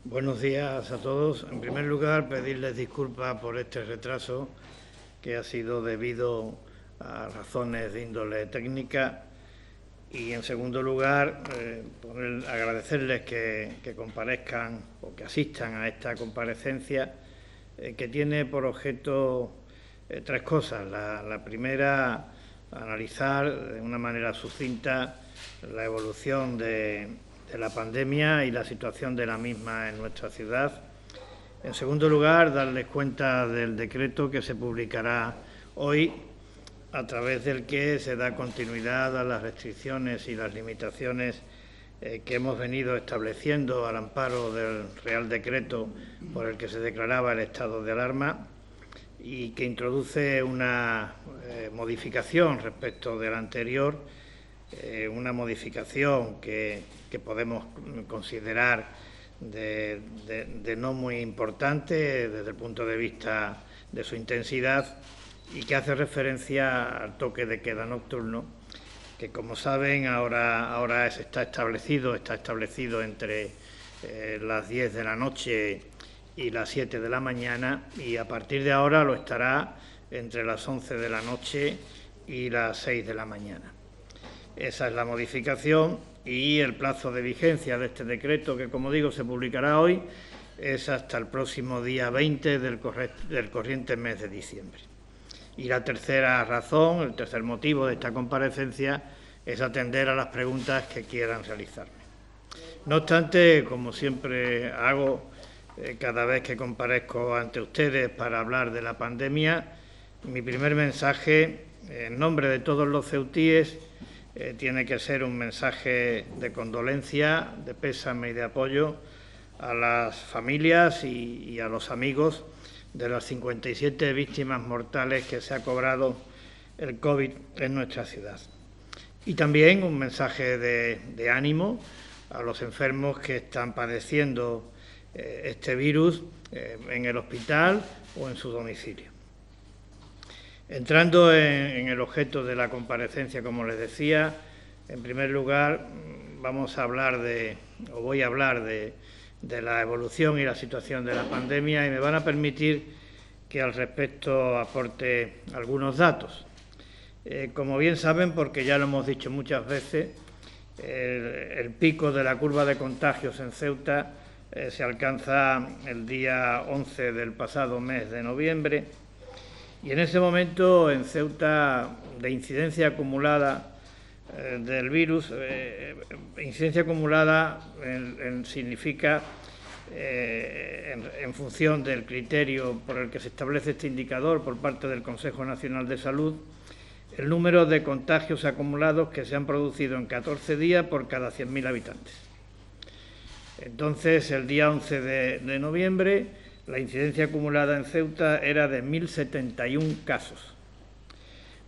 Buenos días a todos. En primer lugar, pedirles disculpas por este retraso que ha sido debido a razones de índole técnica y, en segundo lugar, agradecerles que comparezcan o que asistan a esta comparecencia que tiene por objeto tres cosas. La primera, analizar de una manera sucinta la evolución de la pandemia y la situación de la misma en nuestra ciudad. En segundo lugar, darles cuenta del decreto que se publicará hoy, a través del que se da continuidad a las restricciones y las limitaciones que hemos venido estableciendo al amparo del Real Decreto por el que se declaraba el estado de alarma y que introduce una modificación respecto del anterior, una modificación que podemos considerar de no muy importante desde el punto de vista de su intensidad y que hace referencia al toque de queda nocturno, que, como saben, ahora está establecido entre las 10 de la noche y las 7 de la mañana, y a partir de ahora lo estará entre las 11 de la noche y las 6 de la mañana. Esa es la modificación, y el plazo de vigencia de este decreto, que, como digo, se publicará hoy, es hasta el próximo día 20 del corriente mes de diciembre. Y la tercera razón, el tercer motivo de esta comparecencia, es atender a las preguntas que quieran realizarme. No obstante, como siempre hago cada vez que comparezco ante ustedes para hablar de la pandemia, mi primer mensaje, en nombre de todos los ceutíes, tiene que ser un mensaje de condolencia, de pésame y de apoyo a las familias y a los amigos de las 57 víctimas mortales que se ha cobrado el COVID en nuestra ciudad. Y también un mensaje de ánimo a los enfermos que están padeciendo este virus en el hospital o en su domicilio. Entrando en el objeto de la comparecencia, como les decía, en primer lugar voy a hablar de la evolución y la situación de la pandemia, y me van a permitir que al respecto aporte algunos datos. Como bien saben, porque ya lo hemos dicho muchas veces, el pico de la curva de contagios en Ceuta se alcanza el día 11 del pasado mes de noviembre, y en ese momento en Ceuta, de incidencia acumulada del virus, incidencia acumulada significa, en función del criterio por el que se establece este indicador por parte del Consejo Nacional de Salud, el número de contagios acumulados que se han producido en 14 días por cada 100.000 habitantes. Entonces, el día 11 de noviembre, la incidencia acumulada en Ceuta era de 1.071 casos.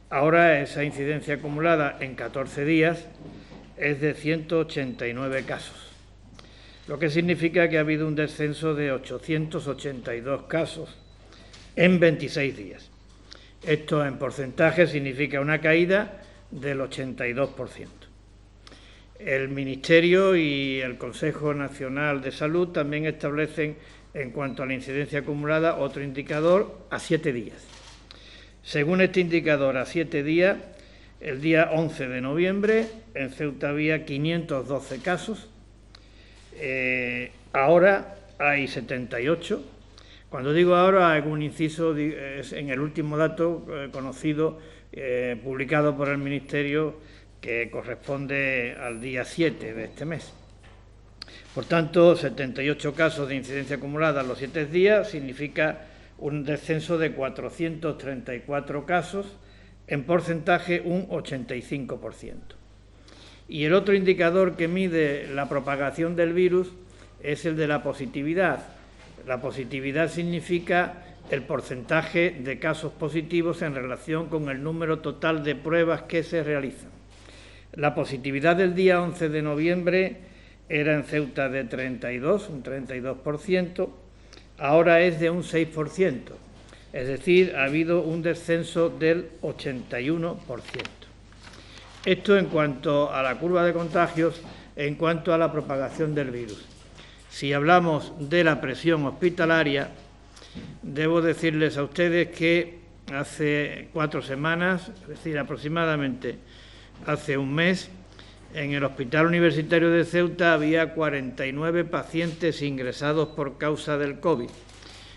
Ahora esa incidencia acumulada en 14 días es de 189 casos, lo que significa que ha habido un descenso de 882 casos en 26 días. Esto, en porcentaje, significa una caída del 82%. El Ministerio y el Consejo Nacional de Salud también establecen, en cuanto a la incidencia acumulada, otro indicador a 7 días. Según este indicador a 7 días, el día 11 de noviembre en Ceuta había 512 casos, ahora hay 78. Cuando digo ahora, hago un inciso, es en el último dato conocido, publicado por el Ministerio, que corresponde al día 7 de este mes. Por tanto, 78 casos de incidencia acumulada en los 7 días significa un descenso de 434 casos, en porcentaje un 85%. Y el otro indicador que mide la propagación del virus es el de la positividad. La positividad significa el porcentaje de casos positivos en relación con el número total de pruebas que se realizan. La positividad del día 11 de noviembre era en Ceuta de un 32%, ahora es de un 6%, es decir, ha habido un descenso del 81%. Esto en cuanto a la curva de contagios, en cuanto a la propagación del virus. Si hablamos de la presión hospitalaria, debo decirles a ustedes que hace 4 semanas, es decir, aproximadamente hace un mes, en el Hospital Universitario de Ceuta había 49 pacientes ingresados por causa del COVID,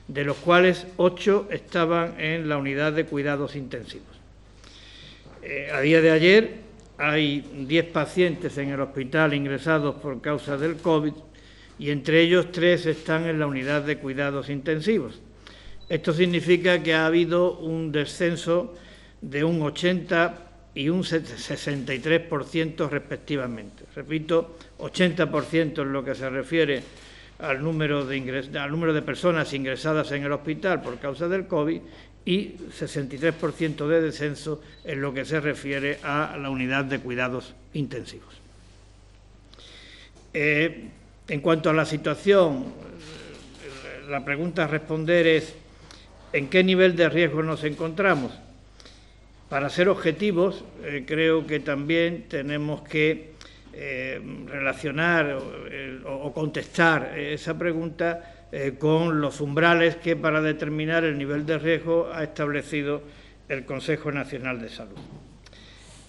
de los cuales 8 estaban en la unidad de cuidados intensivos. A día de ayer hay 10 pacientes en el hospital ingresados por causa del COVID y entre ellos 3 están en la unidad de cuidados intensivos. Esto significa que ha habido un descenso de un 80% y un 63% respectivamente. Repito, 80% en lo que se refiere al número de personas ingresadas en el hospital por causa del COVID y 63% de descenso en lo que se refiere a la unidad de cuidados intensivos. En cuanto a la situación, la pregunta a responder es ¿en qué nivel de riesgo nos encontramos? Para ser objetivos, creo que también tenemos que relacionar o contestar esa pregunta con los umbrales que para determinar el nivel de riesgo ha establecido el Consejo Nacional de Salud.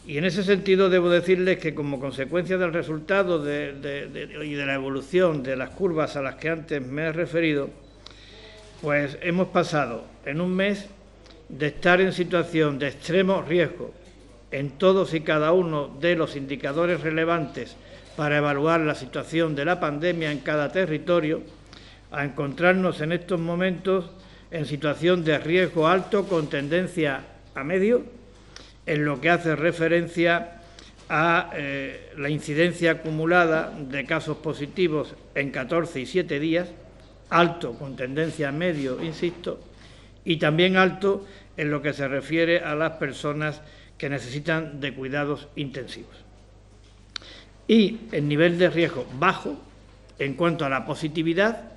Y en ese sentido debo decirles que como consecuencia del resultado y de la evolución de las curvas a las que antes me he referido, pues hemos pasado en un mes de estar en situación de extremo riesgo en todos y cada uno de los indicadores relevantes para evaluar la situación de la pandemia en cada territorio, a encontrarnos en estos momentos en situación de riesgo alto con tendencia a medio, en lo que hace referencia a la incidencia acumulada de casos positivos en 14 y 7 días, alto con tendencia a medio, insisto, y también alto en lo que se refiere a las personas que necesitan de cuidados intensivos. Y el nivel de riesgo bajo en cuanto a la positividad,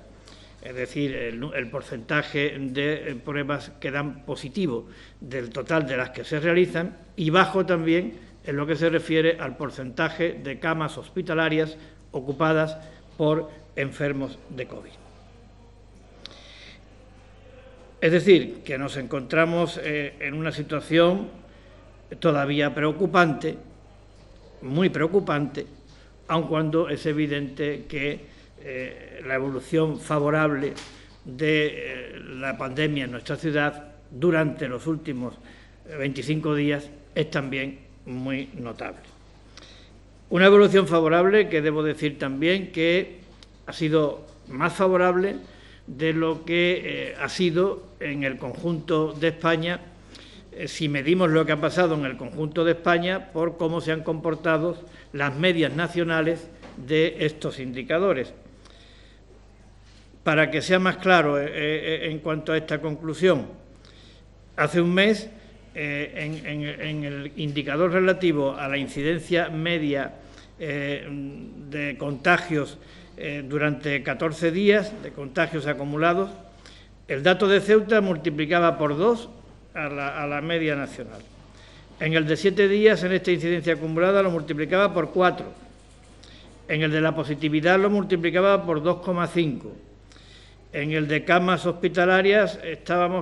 es decir, el porcentaje de pruebas que dan positivo del total de las que se realizan, y bajo también en lo que se refiere al porcentaje de camas hospitalarias ocupadas por enfermos de COVID. Es decir, que nos encontramos en una situación todavía preocupante, muy preocupante, aun cuando es evidente que la evolución favorable de la pandemia en nuestra ciudad durante los últimos 25 días es también muy notable. Una evolución favorable que debo decir también que ha sido más favorable de lo que ha sido en el conjunto de España, si medimos lo que ha pasado en el conjunto de España por cómo se han comportado las medias nacionales de estos indicadores. Para que sea más claro en cuanto a esta conclusión, hace un mes, en el indicador relativo a la incidencia media de contagios durante 14 días, de contagios acumulados, el dato de Ceuta multiplicaba por 2 a la media nacional. En el de 7 días, en esta incidencia acumulada, lo multiplicaba por 4. En el de la positividad lo multiplicaba por 2,5. En el de camas hospitalarias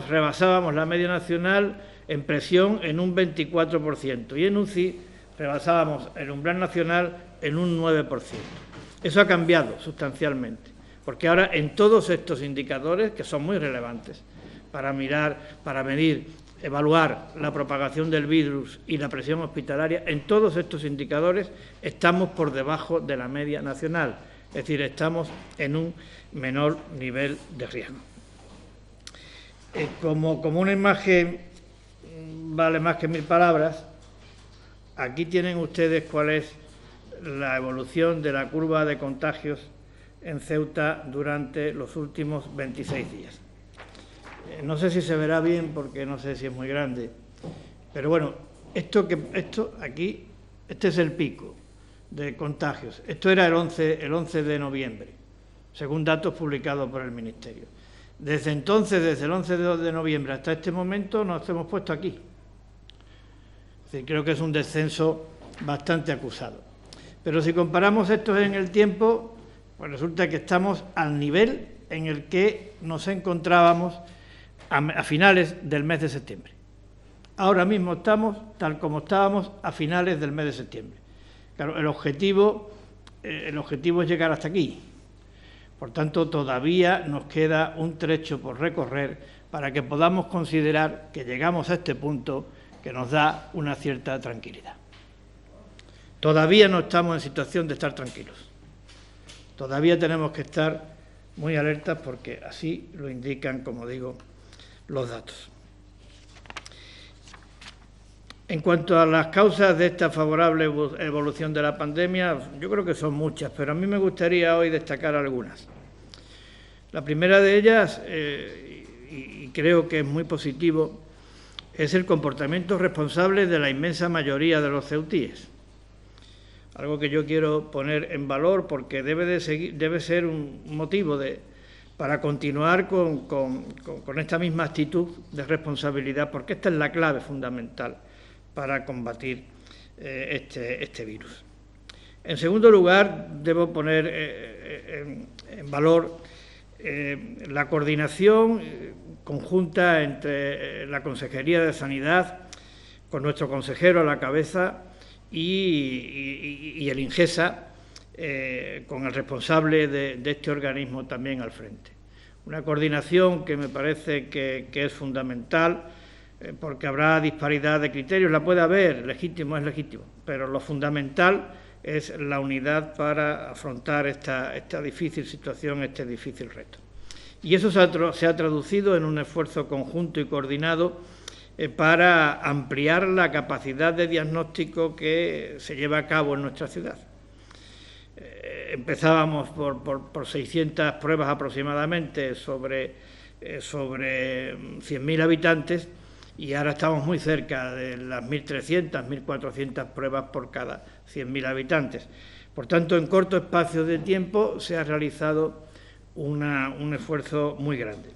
rebasábamos la media nacional en presión en un 24% y en UCI rebasábamos el umbral nacional en un 9%. Eso ha cambiado sustancialmente, porque ahora en todos estos indicadores, que son muy relevantes para medir, evaluar la propagación del virus y la presión hospitalaria, en todos estos indicadores estamos por debajo de la media nacional, es decir, estamos en un menor nivel de riesgo. Como una imagen vale más que 1000 palabras, aquí tienen ustedes cuál es la evolución de la curva de contagios en Ceuta durante los últimos 26 días. No sé si se verá bien porque no sé si es muy grande, pero bueno, este es el pico de contagios. Esto era el 11 de noviembre, según datos publicados por el Ministerio. Desde entonces, desde el 11 de noviembre hasta este momento, nos hemos puesto aquí. Es decir, creo que es un descenso bastante acusado. Pero si comparamos esto en el tiempo, Pues resulta que estamos al nivel en el que nos encontrábamos a finales del mes de septiembre. Ahora mismo estamos tal como estábamos a finales del mes de septiembre. Claro, el objetivo es llegar hasta aquí. Por tanto, todavía nos queda un trecho por recorrer para que podamos considerar que llegamos a este punto que nos da una cierta tranquilidad. Todavía no estamos en situación de estar tranquilos. Todavía tenemos que estar muy alertas porque así lo indican, como digo, los datos. En cuanto a las causas de esta favorable evolución de la pandemia, yo creo que son muchas, pero a mí me gustaría hoy destacar algunas. La primera de ellas, y creo que es muy positivo, es el comportamiento responsable de la inmensa mayoría de los ceutíes. Algo que yo quiero poner en valor porque debe ser un motivo para continuar con esta misma actitud de responsabilidad, porque esta es la clave fundamental para combatir este virus. En segundo lugar, debo poner en valor la coordinación conjunta entre la Consejería de Sanidad, con nuestro consejero a la cabeza, y el INGESA, con el responsable de este organismo también al frente. Una coordinación que me parece que es fundamental, porque habrá disparidad de criterios, la puede haber, legítimo es legítimo, pero lo fundamental es la unidad para afrontar esta difícil situación, este difícil reto. Y eso se ha traducido en un esfuerzo conjunto y coordinado para ampliar la capacidad de diagnóstico que se lleva a cabo en nuestra ciudad. Empezábamos por 600 pruebas aproximadamente sobre 100.000 habitantes y ahora estamos muy cerca de las 1.300, 1.400 pruebas por cada 100.000 habitantes. Por tanto, en corto espacio de tiempo se ha realizado un esfuerzo muy grande.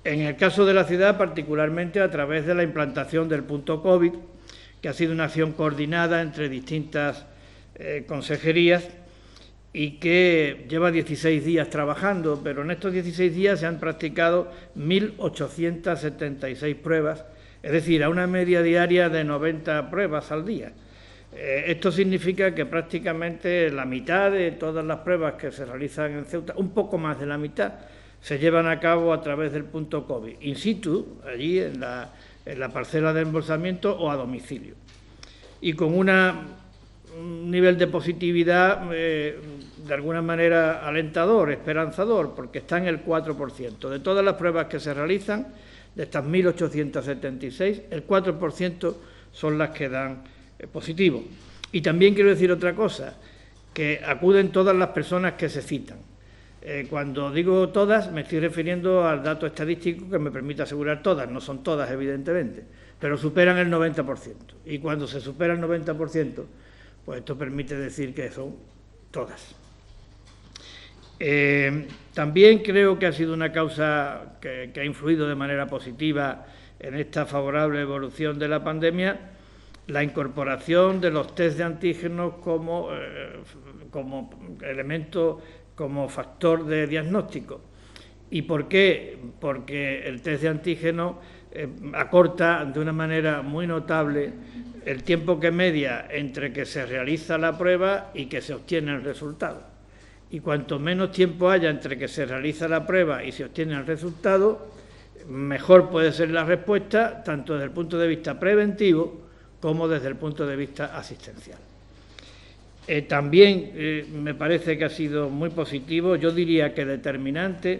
En el caso de la ciudad, particularmente a través de la implantación del punto COVID, que ha sido una acción coordinada entre distintas consejerías y que lleva 16 días trabajando, pero en estos 16 días se han practicado 1.876 pruebas, es decir, a una media diaria de 90 pruebas al día. Esto significa que prácticamente la mitad de todas las pruebas que se realizan en Ceuta, un poco más de la mitad, se llevan a cabo a través del punto COVID, in situ, allí en la parcela de embolsamiento o a domicilio. Y con un nivel de positividad de alguna manera alentador, esperanzador, porque está en el 4%. De todas las pruebas que se realizan, de estas 1.876, el 4% son las que dan positivo. Y también quiero decir otra cosa, que acuden todas las personas que se citan. Cuando digo todas, me estoy refiriendo al dato estadístico que me permite asegurar todas, no son todas evidentemente, pero superan el 90%. Y cuando se supera el 90%, pues esto permite decir que son todas. También creo que ha sido una causa que ha influido de manera positiva en esta favorable evolución de la pandemia, la incorporación de los test de antígenos como elemento, como factor de diagnóstico. ¿Y por qué? Porque el test de antígeno acorta de una manera muy notable el tiempo que media entre que se realiza la prueba y que se obtiene el resultado. Y cuanto menos tiempo haya entre que se realiza la prueba y se obtiene el resultado, mejor puede ser la respuesta, tanto desde el punto de vista preventivo como desde el punto de vista asistencial. También me parece que ha sido muy positivo, yo diría que determinante,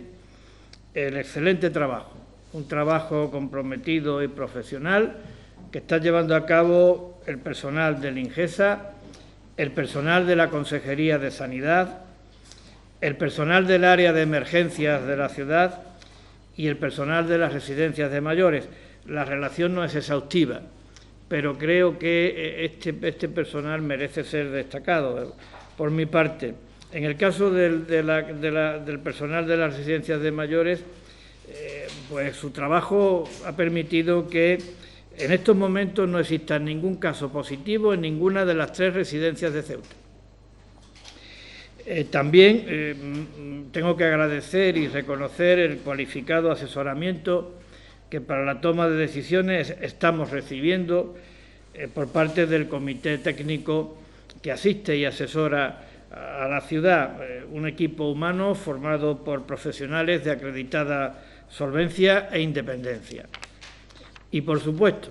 el excelente trabajo, un trabajo comprometido y profesional que está llevando a cabo el personal del INGESA, el personal de la Consejería de Sanidad, el personal del área de emergencias de la ciudad y el personal de las residencias de mayores. La relación no es exhaustiva, pero creo que este personal merece ser destacado. Por mi parte, en el caso del personal de las residencias de mayores, pues su trabajo ha permitido que en estos momentos no exista ningún caso positivo en ninguna de las 3 residencias de Ceuta. También tengo que agradecer y reconocer el cualificado asesoramiento que para la toma de decisiones estamos recibiendo por parte del Comité Técnico que asiste y asesora a la ciudad, un equipo humano formado por profesionales de acreditada solvencia e independencia. Y, por supuesto,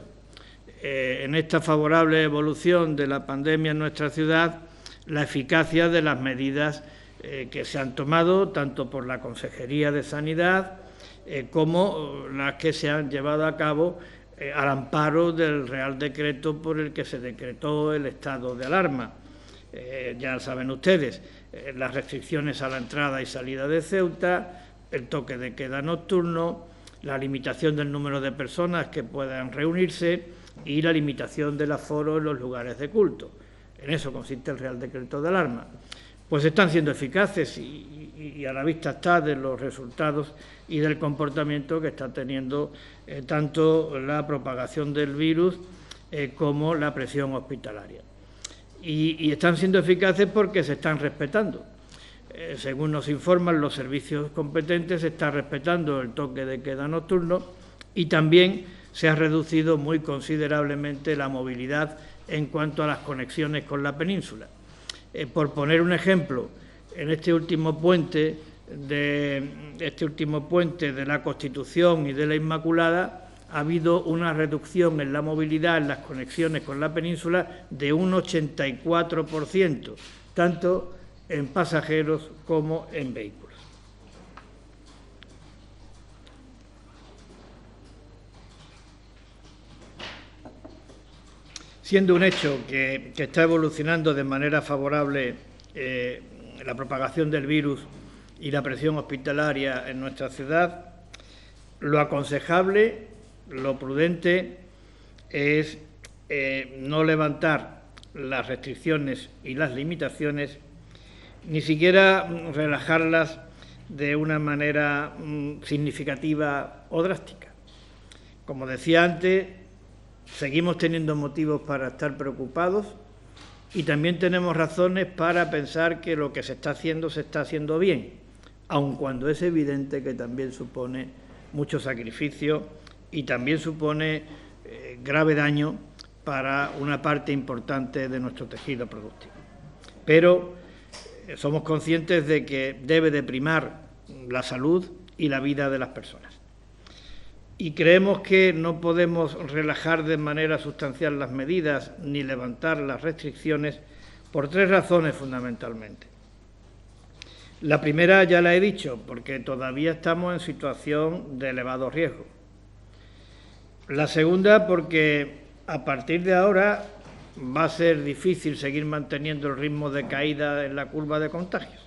en esta favorable evolución de la pandemia en nuestra ciudad, la eficacia de las medidas que se han tomado tanto por la Consejería de Sanidad como las que se han llevado a cabo al amparo del Real Decreto por el que se decretó el estado de alarma. Ya saben ustedes, las restricciones a la entrada y salida de Ceuta, el toque de queda nocturno, la limitación del número de personas que puedan reunirse y la limitación del aforo en los lugares de culto. En eso consiste el Real Decreto de alarma. Pues están siendo eficaces y a la vista está de los resultados y del comportamiento que está teniendo tanto la propagación del virus como la presión hospitalaria. Y están siendo eficaces porque se están respetando. Según nos informan los servicios competentes, se está respetando el toque de queda nocturno y también se ha reducido muy considerablemente la movilidad en cuanto a las conexiones con la península. Por poner un ejemplo, en este último puente de la Constitución y de la Inmaculada ha habido una reducción en la movilidad, en las conexiones con la península, de un 84%, tanto en pasajeros como en vehículos. Siendo un hecho que está evolucionando de manera favorable la propagación del virus y la presión hospitalaria en nuestra ciudad, lo aconsejable, lo prudente es no levantar las restricciones y las limitaciones, ni siquiera relajarlas de una manera significativa o drástica. Como decía antes, seguimos teniendo motivos para estar preocupados y también tenemos razones para pensar que lo que se está haciendo bien, aun cuando es evidente que también supone mucho sacrificio y también supone grave daño para una parte importante de nuestro tejido productivo. Pero somos conscientes de que debe de primar la salud y la vida de las personas. Y creemos que no podemos relajar de manera sustancial las medidas ni levantar las restricciones por tres razones fundamentalmente. La primera ya la he dicho, porque todavía estamos en situación de elevado riesgo. La segunda, porque a partir de ahora va a ser difícil seguir manteniendo el ritmo de caída en la curva de contagios.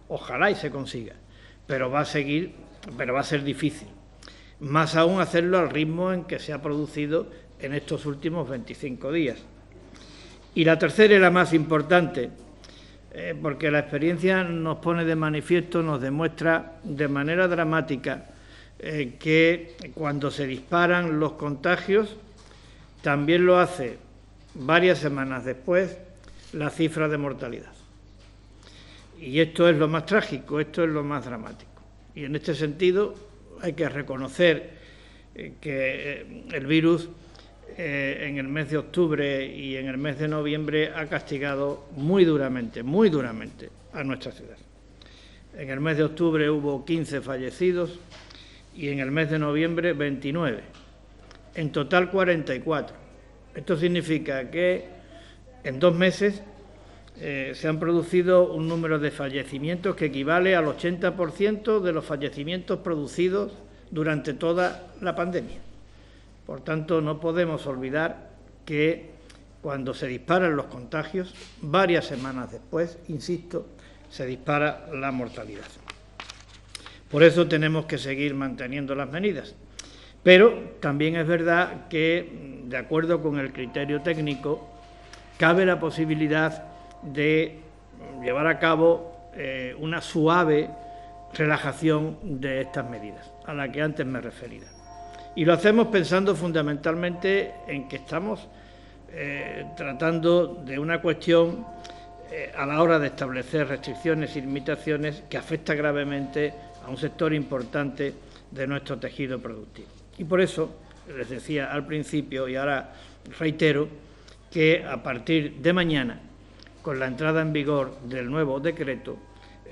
Ojalá y se consiga, pero va a ser difícil. Más aún hacerlo al ritmo en que se ha producido en estos últimos 25 días. Y la tercera y la más importante, porque la experiencia nos pone de manifiesto, nos demuestra de manera dramática que cuando se disparan los contagios, también lo hace varias semanas después la cifra de mortalidad. Y esto es lo más trágico, esto es lo más dramático. Y en este sentido hay que reconocer que el virus en el mes de octubre y en el mes de noviembre ha castigado muy duramente a nuestra ciudad. En el mes de octubre hubo 15 fallecidos y en el mes de noviembre 29. En total 44. Esto significa que en 2 meses se han producido un número de fallecimientos que equivale al 80% de los fallecimientos producidos durante toda la pandemia. Por tanto, no podemos olvidar que cuando se disparan los contagios, varias semanas después, insisto, se dispara la mortalidad. Por eso tenemos que seguir manteniendo las medidas. Pero también es verdad que, de acuerdo con el criterio técnico, cabe la posibilidad de llevar a cabo una suave relajación de estas medidas, a la que antes me refería. Y lo hacemos pensando fundamentalmente en que estamos tratando de una cuestión a la hora de establecer restricciones y limitaciones que afecta gravemente a un sector importante de nuestro tejido productivo. Y por eso, les decía al principio y ahora reitero, que a partir de mañana, con la entrada en vigor del nuevo decreto,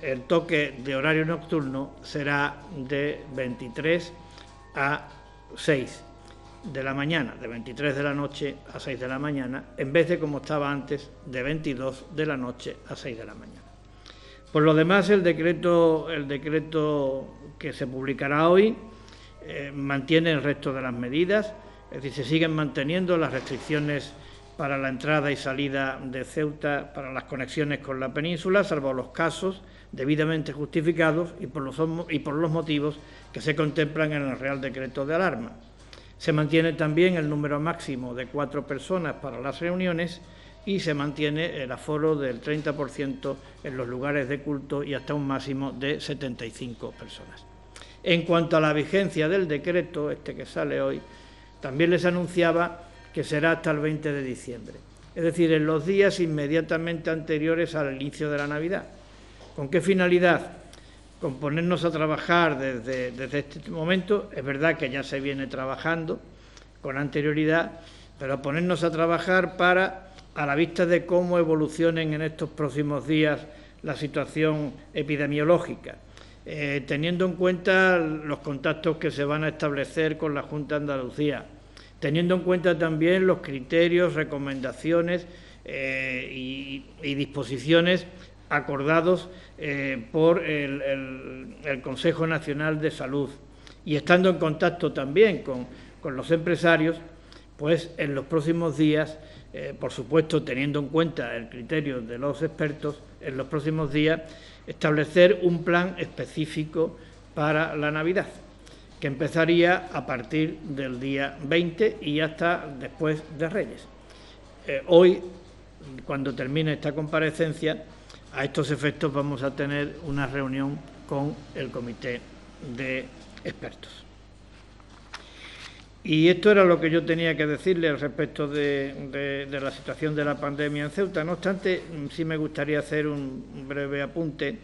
el toque de horario nocturno será de 23 a 6 de la mañana, de 23 de la noche a 6 de la mañana, en vez de, como estaba antes, de 22 de la noche a 6 de la mañana. Por lo demás, el decreto que se publicará hoy mantiene el resto de las medidas, es decir, se siguen manteniendo las restricciones para la entrada y salida de Ceuta, para las conexiones con la península, salvo los casos debidamente justificados y por los motivos que se contemplan en el Real Decreto de Alarma. Se mantiene también el número máximo de 4 personas para las reuniones y se mantiene el aforo del 30% en los lugares de culto y hasta un máximo de 75 personas. En cuanto a la vigencia del decreto, que sale hoy, también les anunciaba que será hasta el 20 de diciembre, es decir, en los días inmediatamente anteriores al inicio de la Navidad. ¿Con qué finalidad? Con ponernos a trabajar desde este momento. Es verdad que ya se viene trabajando con anterioridad, pero ponernos a trabajar para, a la vista de cómo evolucionen en estos próximos días la situación epidemiológica, teniendo en cuenta los contactos que se van a establecer con la Junta de Andalucía, teniendo en cuenta también los criterios, recomendaciones y disposiciones acordados por el Consejo Nacional de Salud, y estando en contacto también con los empresarios, pues en los próximos días, por supuesto teniendo en cuenta el criterio de los expertos, en los próximos días establecer un plan específico para la Navidad, que empezaría a partir del día 20 y hasta después de Reyes. Hoy, cuando termine esta comparecencia, a estos efectos vamos a tener una reunión con el comité de expertos. Y esto era lo que yo tenía que decirle al respecto de la situación de la pandemia en Ceuta. No obstante, sí me gustaría hacer un breve apunte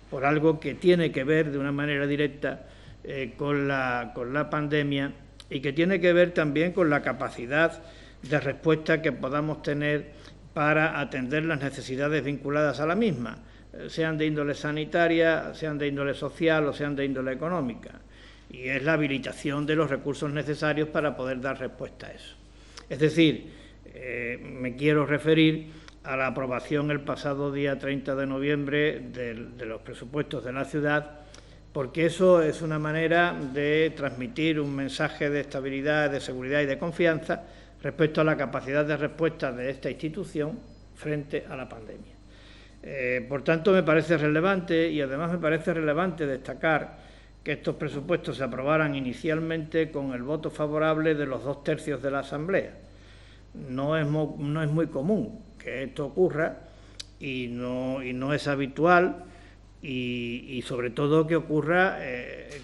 por algo que tiene que ver de una manera directa con la pandemia y que tiene que ver también con la capacidad de respuesta que podamos tener para atender las necesidades vinculadas a la misma, sean de índole sanitaria, sean de índole social o sean de índole económica. Y es la habilitación de los recursos necesarios para poder dar respuesta a eso. Es decir, me quiero referir a la aprobación el pasado día 30 de noviembre de los presupuestos de la ciudad, porque eso es una manera de transmitir un mensaje de estabilidad, de seguridad y de confianza respecto a la capacidad de respuesta de esta institución frente a la pandemia. Por tanto, me parece relevante, y además me parece relevante destacar que estos presupuestos se aprobaran inicialmente con el voto favorable de los 2/3 de la Asamblea. No es muy común que esto ocurra y no es habitual, y sobre todo que ocurra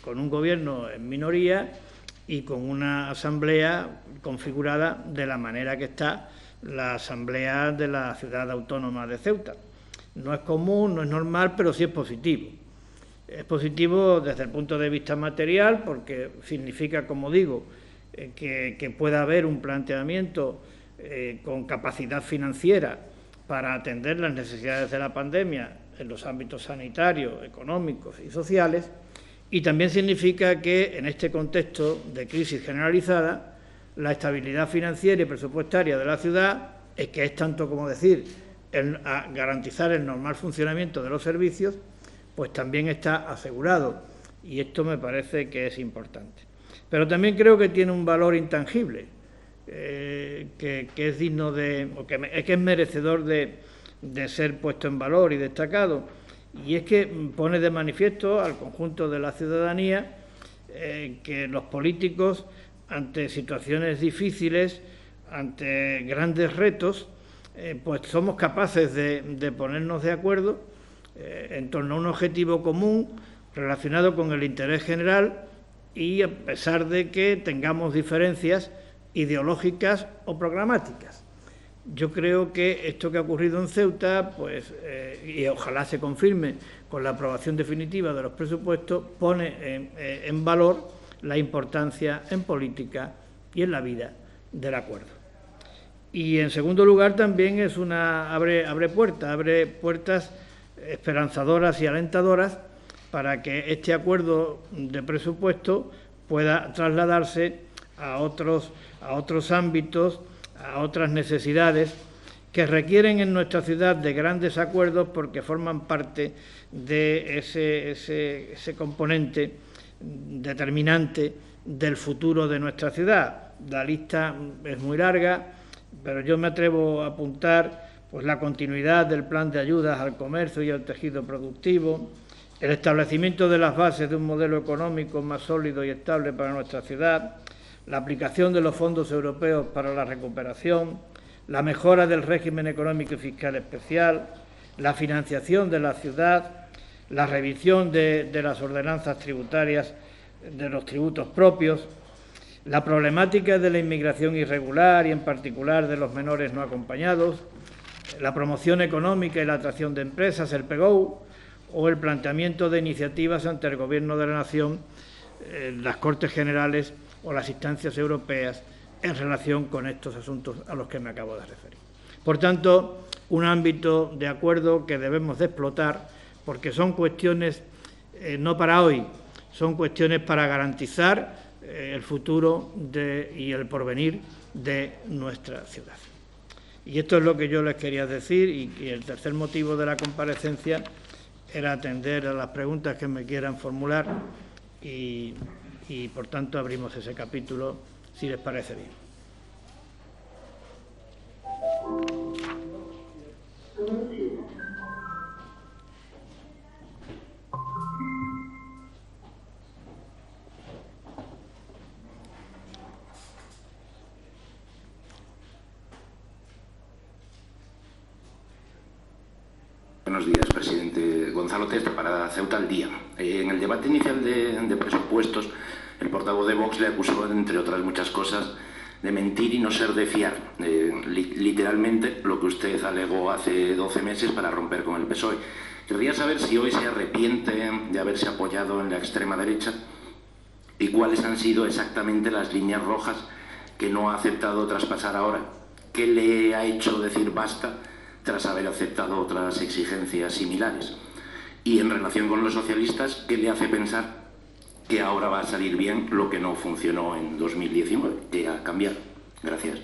con un gobierno en minoría y con una asamblea configurada de la manera que está la asamblea de la ciudad autónoma de Ceuta. No es común, no es normal, pero sí es positivo. Es positivo desde el punto de vista material, porque significa, como digo, que pueda haber un planteamiento con capacidad financiera para atender las necesidades de la pandemia en los ámbitos sanitarios, económicos y sociales. Y también significa que, en este contexto de crisis generalizada, la estabilidad financiera y presupuestaria de la ciudad, que es tanto como decir garantizar el normal funcionamiento de los servicios, pues también está asegurado. Y esto me parece que es importante. Pero también creo que tiene un valor intangible, que es digno que es merecedor de ser puesto en valor y destacado. Y es que pone de manifiesto al conjunto de la ciudadanía que los políticos, ante situaciones difíciles, ante grandes retos, pues somos capaces de ponernos de acuerdo en torno a un objetivo común relacionado con el interés general, y a pesar de que tengamos diferencias ideológicas o programáticas. Yo creo que esto que ha ocurrido en Ceuta, pues, y ojalá se confirme con la aprobación definitiva de los presupuestos, pone en valor la importancia en política y en la vida del acuerdo. Y en segundo lugar también es abre puertas esperanzadoras y alentadoras para que este acuerdo de presupuesto pueda trasladarse a otros ámbitos, a otras necesidades que requieren en nuestra ciudad de grandes acuerdos porque forman parte de ese componente determinante del futuro de nuestra ciudad. La lista es muy larga, pero yo me atrevo a apuntar pues la continuidad del plan de ayudas al comercio y al tejido productivo, el establecimiento de las bases de un modelo económico más sólido y estable para nuestra ciudad, la aplicación de los fondos europeos para la recuperación, la mejora del régimen económico y fiscal especial, la financiación de la ciudad, la revisión de las ordenanzas tributarias, de los tributos propios, la problemática de la inmigración irregular y, en particular, de los menores no acompañados, la promoción económica y la atracción de empresas, el PGO, o el planteamiento de iniciativas ante el Gobierno de la Nación, las Cortes Generales o las instancias europeas en relación con estos asuntos a los que me acabo de referir. Por tanto, un ámbito de acuerdo que debemos de explotar porque son cuestiones no para hoy, son cuestiones para garantizar el futuro y el porvenir de nuestra ciudad. Y esto es lo que yo les quería decir y el tercer motivo de la comparecencia era atender a las preguntas que me quieran formular y por tanto abrimos ese capítulo si les parece bien. Buenos días, presidente. Gonzalo Testa, para Ceuta al Día. En el debate inicial de presupuestos, el portavoz de Vox le acusó, entre otras muchas cosas, de mentir y no ser de fiar. Literalmente, lo que usted alegó hace 12 meses para romper con el PSOE. Querría saber si hoy se arrepiente de haberse apoyado en la extrema derecha y cuáles han sido exactamente las líneas rojas que no ha aceptado traspasar ahora. ¿Qué le ha hecho decir basta tras haber aceptado otras exigencias similares? Y en relación con los socialistas, ¿qué le hace pensar que ahora va a salir bien lo que no funcionó en 2019, que ha cambiado? Gracias.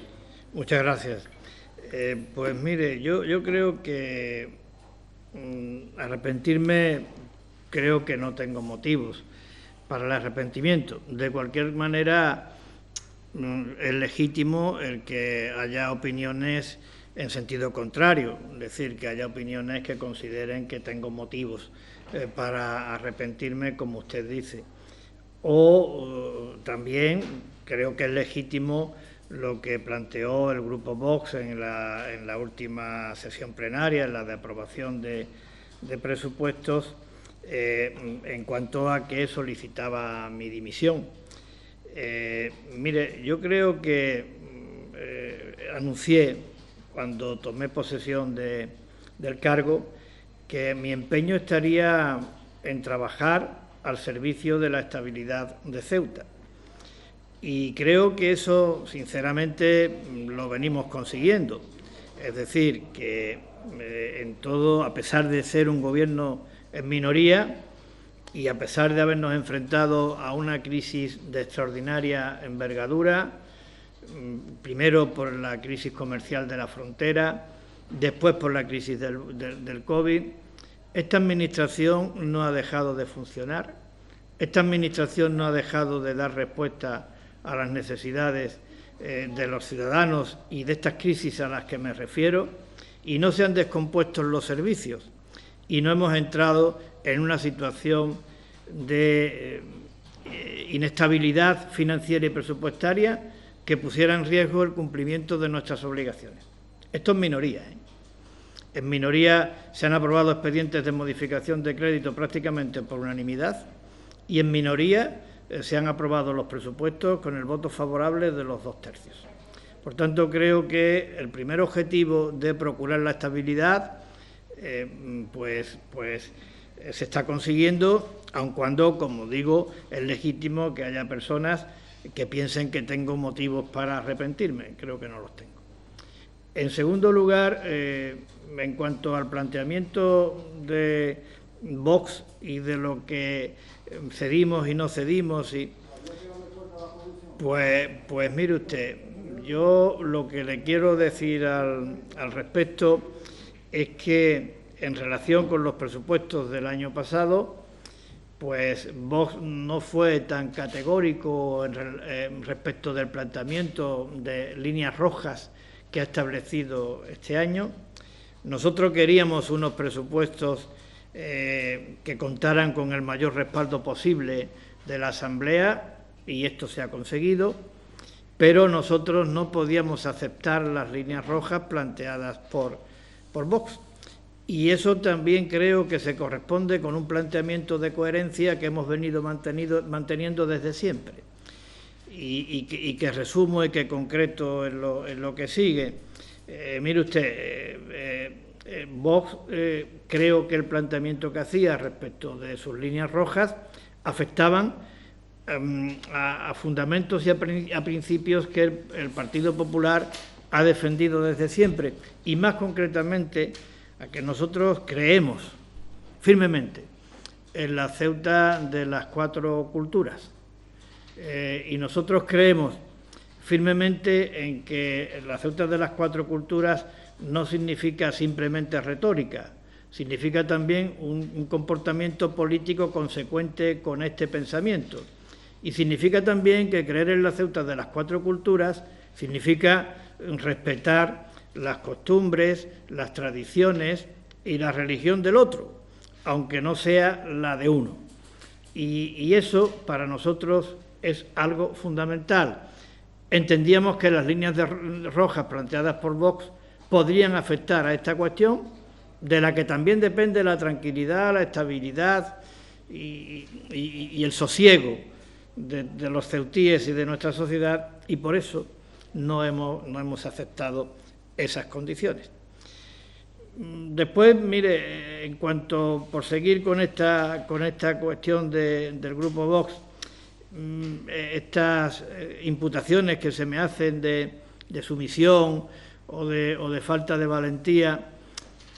Muchas gracias. Pues mire, yo creo que arrepentirme, creo que no tengo motivos para el arrepentimiento. De cualquier manera, es legítimo el que haya opiniones en sentido contrario, es decir, que haya opiniones que consideren que tengo motivos para arrepentirme, como usted dice. O también creo que es legítimo lo que planteó el Grupo Vox en la última sesión plenaria, en la de aprobación de presupuestos, en cuanto a que solicitaba mi dimisión. Mire, yo creo que anuncié cuando tomé posesión del cargo que mi empeño estaría en trabajar al servicio de la estabilidad de Ceuta. Y creo que eso, sinceramente, lo venimos consiguiendo. Es decir, que en todo, a pesar de ser un gobierno en minoría y a pesar de habernos enfrentado a una crisis de extraordinaria envergadura, primero por la crisis comercial de la frontera, después por la crisis del COVID, esta Administración no ha dejado de funcionar, esta Administración no ha dejado de dar respuesta a las necesidades de los ciudadanos y de estas crisis a las que me refiero, y no se han descompuesto los servicios y no hemos entrado en una situación de inestabilidad financiera y presupuestaria que pusiera en riesgo el cumplimiento de nuestras obligaciones. Esto es minoría, En minoría se han aprobado expedientes de modificación de crédito prácticamente por unanimidad y en minoría se han aprobado los presupuestos con el voto favorable de los 2/3. Por tanto, creo que el primer objetivo de procurar la estabilidad se está consiguiendo, aun cuando, como digo, es legítimo que haya personas que piensen que tengo motivos para arrepentirme. Creo que no los tengo. En segundo lugar, en cuanto al planteamiento de Vox y de lo que cedimos y no cedimos, pues mire usted, yo lo que le quiero decir al respecto es que en relación con los presupuestos del año pasado, pues Vox no fue tan categórico respecto del planteamiento de líneas rojas que ha establecido este año. Nosotros queríamos unos presupuestos que contaran con el mayor respaldo posible de la Asamblea, y esto se ha conseguido, pero nosotros no podíamos aceptar las líneas rojas planteadas por Vox. Y eso también creo que se corresponde con un planteamiento de coherencia que hemos venido manteniendo desde siempre. Y que resumo y que concreto en lo que sigue. Mire usted, Vox creo que el planteamiento que hacía respecto de sus líneas rojas afectaban a fundamentos y a principios que el Partido Popular ha defendido desde siempre, y más concretamente a que nosotros creemos firmemente en la Ceuta de las 4 culturas. Y nosotros creemos firmemente en que la Ceuta de las 4 culturas no significa simplemente retórica, significa también un comportamiento político consecuente con este pensamiento. Y significa también que creer en la Ceuta de las 4 culturas significa respetar las costumbres, las tradiciones y la religión del otro, aunque no sea la de uno. Y eso para nosotros es algo fundamental. Entendíamos que las líneas rojas planteadas por Vox podrían afectar a esta cuestión, de la que también depende la tranquilidad, la estabilidad y el sosiego de los ceutíes y de nuestra sociedad, y por eso no hemos aceptado esas condiciones. Después, mire, en cuanto, por seguir con esta cuestión del Grupo Vox, estas imputaciones que se me hacen de sumisión o de falta de valentía,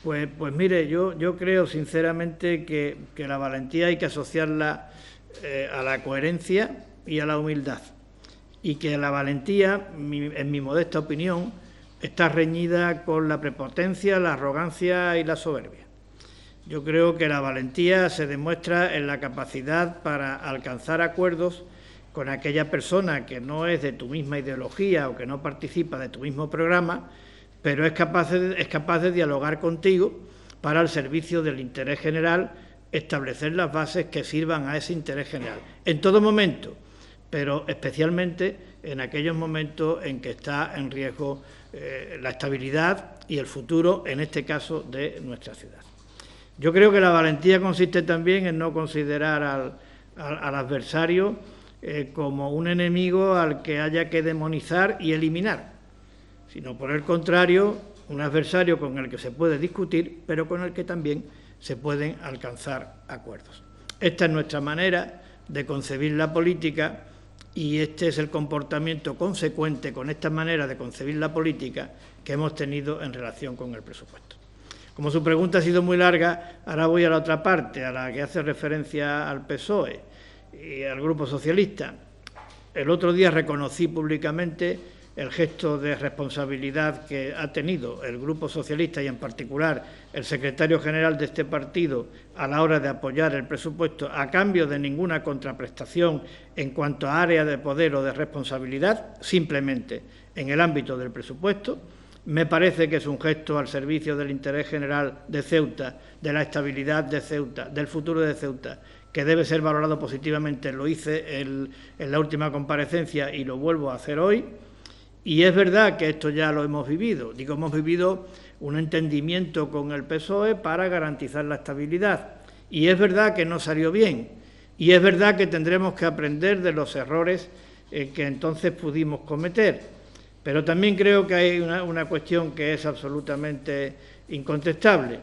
pues mire, yo creo sinceramente que la valentía hay que asociarla a la coherencia y a la humildad, y que la valentía, en mi modesta opinión, está reñida con la prepotencia, la arrogancia y la soberbia. Yo creo que la valentía se demuestra en la capacidad para alcanzar acuerdos con aquella persona que no es de tu misma ideología o que no participa de tu mismo programa, pero es capaz de dialogar contigo para el servicio del interés general, establecer las bases que sirvan a ese interés general, en todo momento, pero especialmente en aquellos momentos en que está en riesgo la estabilidad y el futuro, en este caso, de nuestra ciudad. Yo creo que la valentía consiste también en no considerar al adversario como un enemigo al que haya que demonizar y eliminar, sino por el contrario, un adversario con el que se puede discutir, pero con el que también se pueden alcanzar acuerdos. Esta es nuestra manera de concebir la política, y este es el comportamiento consecuente con esta manera de concebir la política que hemos tenido en relación con el presupuesto. Como su pregunta ha sido muy larga, ahora voy a la otra parte, a la que hace referencia al PSOE y al Grupo Socialista. El otro día reconocí públicamente el gesto de responsabilidad que ha tenido el Grupo Socialista y, en particular, el secretario general de este partido a la hora de apoyar el presupuesto a cambio de ninguna contraprestación en cuanto a área de poder o de responsabilidad, simplemente en el ámbito del presupuesto. Me parece que es un gesto al servicio del interés general de Ceuta, de la estabilidad de Ceuta, del futuro de Ceuta, que debe ser valorado positivamente. Lo hice en la última comparecencia y lo vuelvo a hacer hoy. Y es verdad que esto ya lo hemos vivido. Digo, hemos vivido un entendimiento con el PSOE para garantizar la estabilidad. Y es verdad que no salió bien. Y es verdad que tendremos que aprender de los errores que entonces pudimos cometer. Pero también creo que hay una cuestión que es absolutamente incontestable,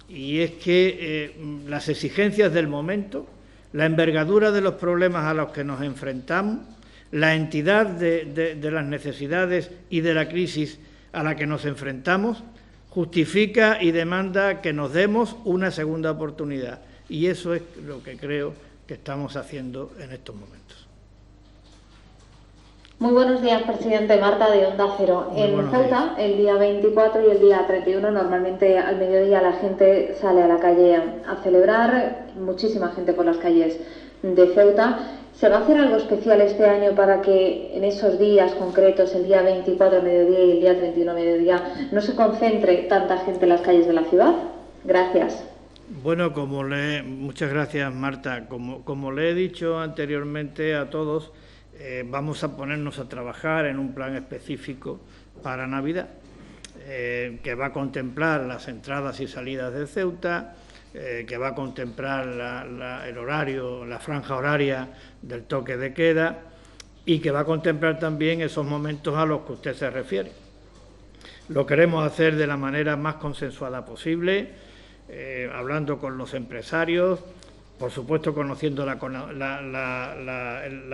y es que las exigencias del momento, la envergadura de los problemas a los que nos enfrentamos, la entidad de las necesidades y de la crisis a la que nos enfrentamos, justifica y demanda que nos demos una segunda oportunidad. Y eso es lo que creo que estamos haciendo en estos momentos. Muy buenos días, presidente. Marta, de Onda Cero. En Ceuta, el día 24 y el día 31, normalmente al mediodía la gente sale a la calle a celebrar, muchísima gente por las calles de Ceuta. ¿Se va a hacer algo especial este año para que en esos días concretos, el día 24 al mediodía y el día 31 al mediodía, no se concentre tanta gente en las calles de la ciudad? Gracias. Bueno, muchas gracias, Marta. Como le he dicho anteriormente a todos, vamos a ponernos a trabajar en un plan específico para Navidad, que va a contemplar las entradas y salidas de Ceuta, que va a contemplar el horario, la franja horaria del toque de queda, y que va a contemplar también esos momentos a los que usted se refiere. Lo queremos hacer de la manera más consensuada posible, hablando con los empresarios, por supuesto conociendo la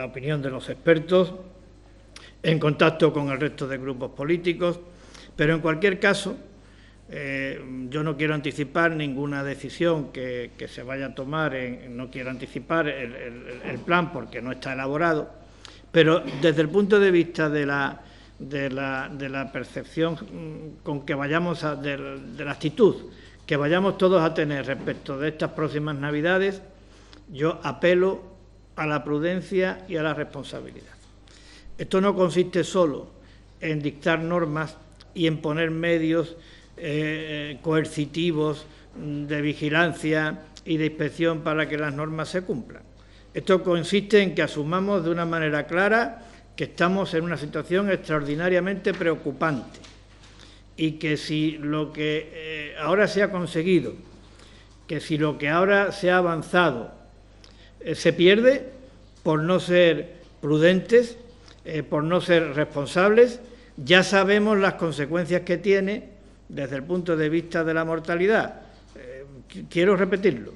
opinión de los expertos, en contacto con el resto de grupos políticos, pero en cualquier caso yo no quiero anticipar ninguna decisión que se vaya a tomar, no quiero anticipar el plan porque no está elaborado, pero desde el punto de vista de la percepción con que vayamos de la actitud que vayamos todos a tener respecto de estas próximas Navidades, yo apelo a la prudencia y a la responsabilidad. Esto no consiste solo en dictar normas y en poner medios coercitivos de vigilancia y de inspección para que las normas se cumplan. Esto consiste en que asumamos de una manera clara que estamos en una situación extraordinariamente preocupante y que si lo que ahora se ha conseguido, que si lo que ahora se ha avanzado se pierde por no ser prudentes, por no ser responsables, ya sabemos las consecuencias que tiene desde el punto de vista de la mortalidad. Quiero repetirlo,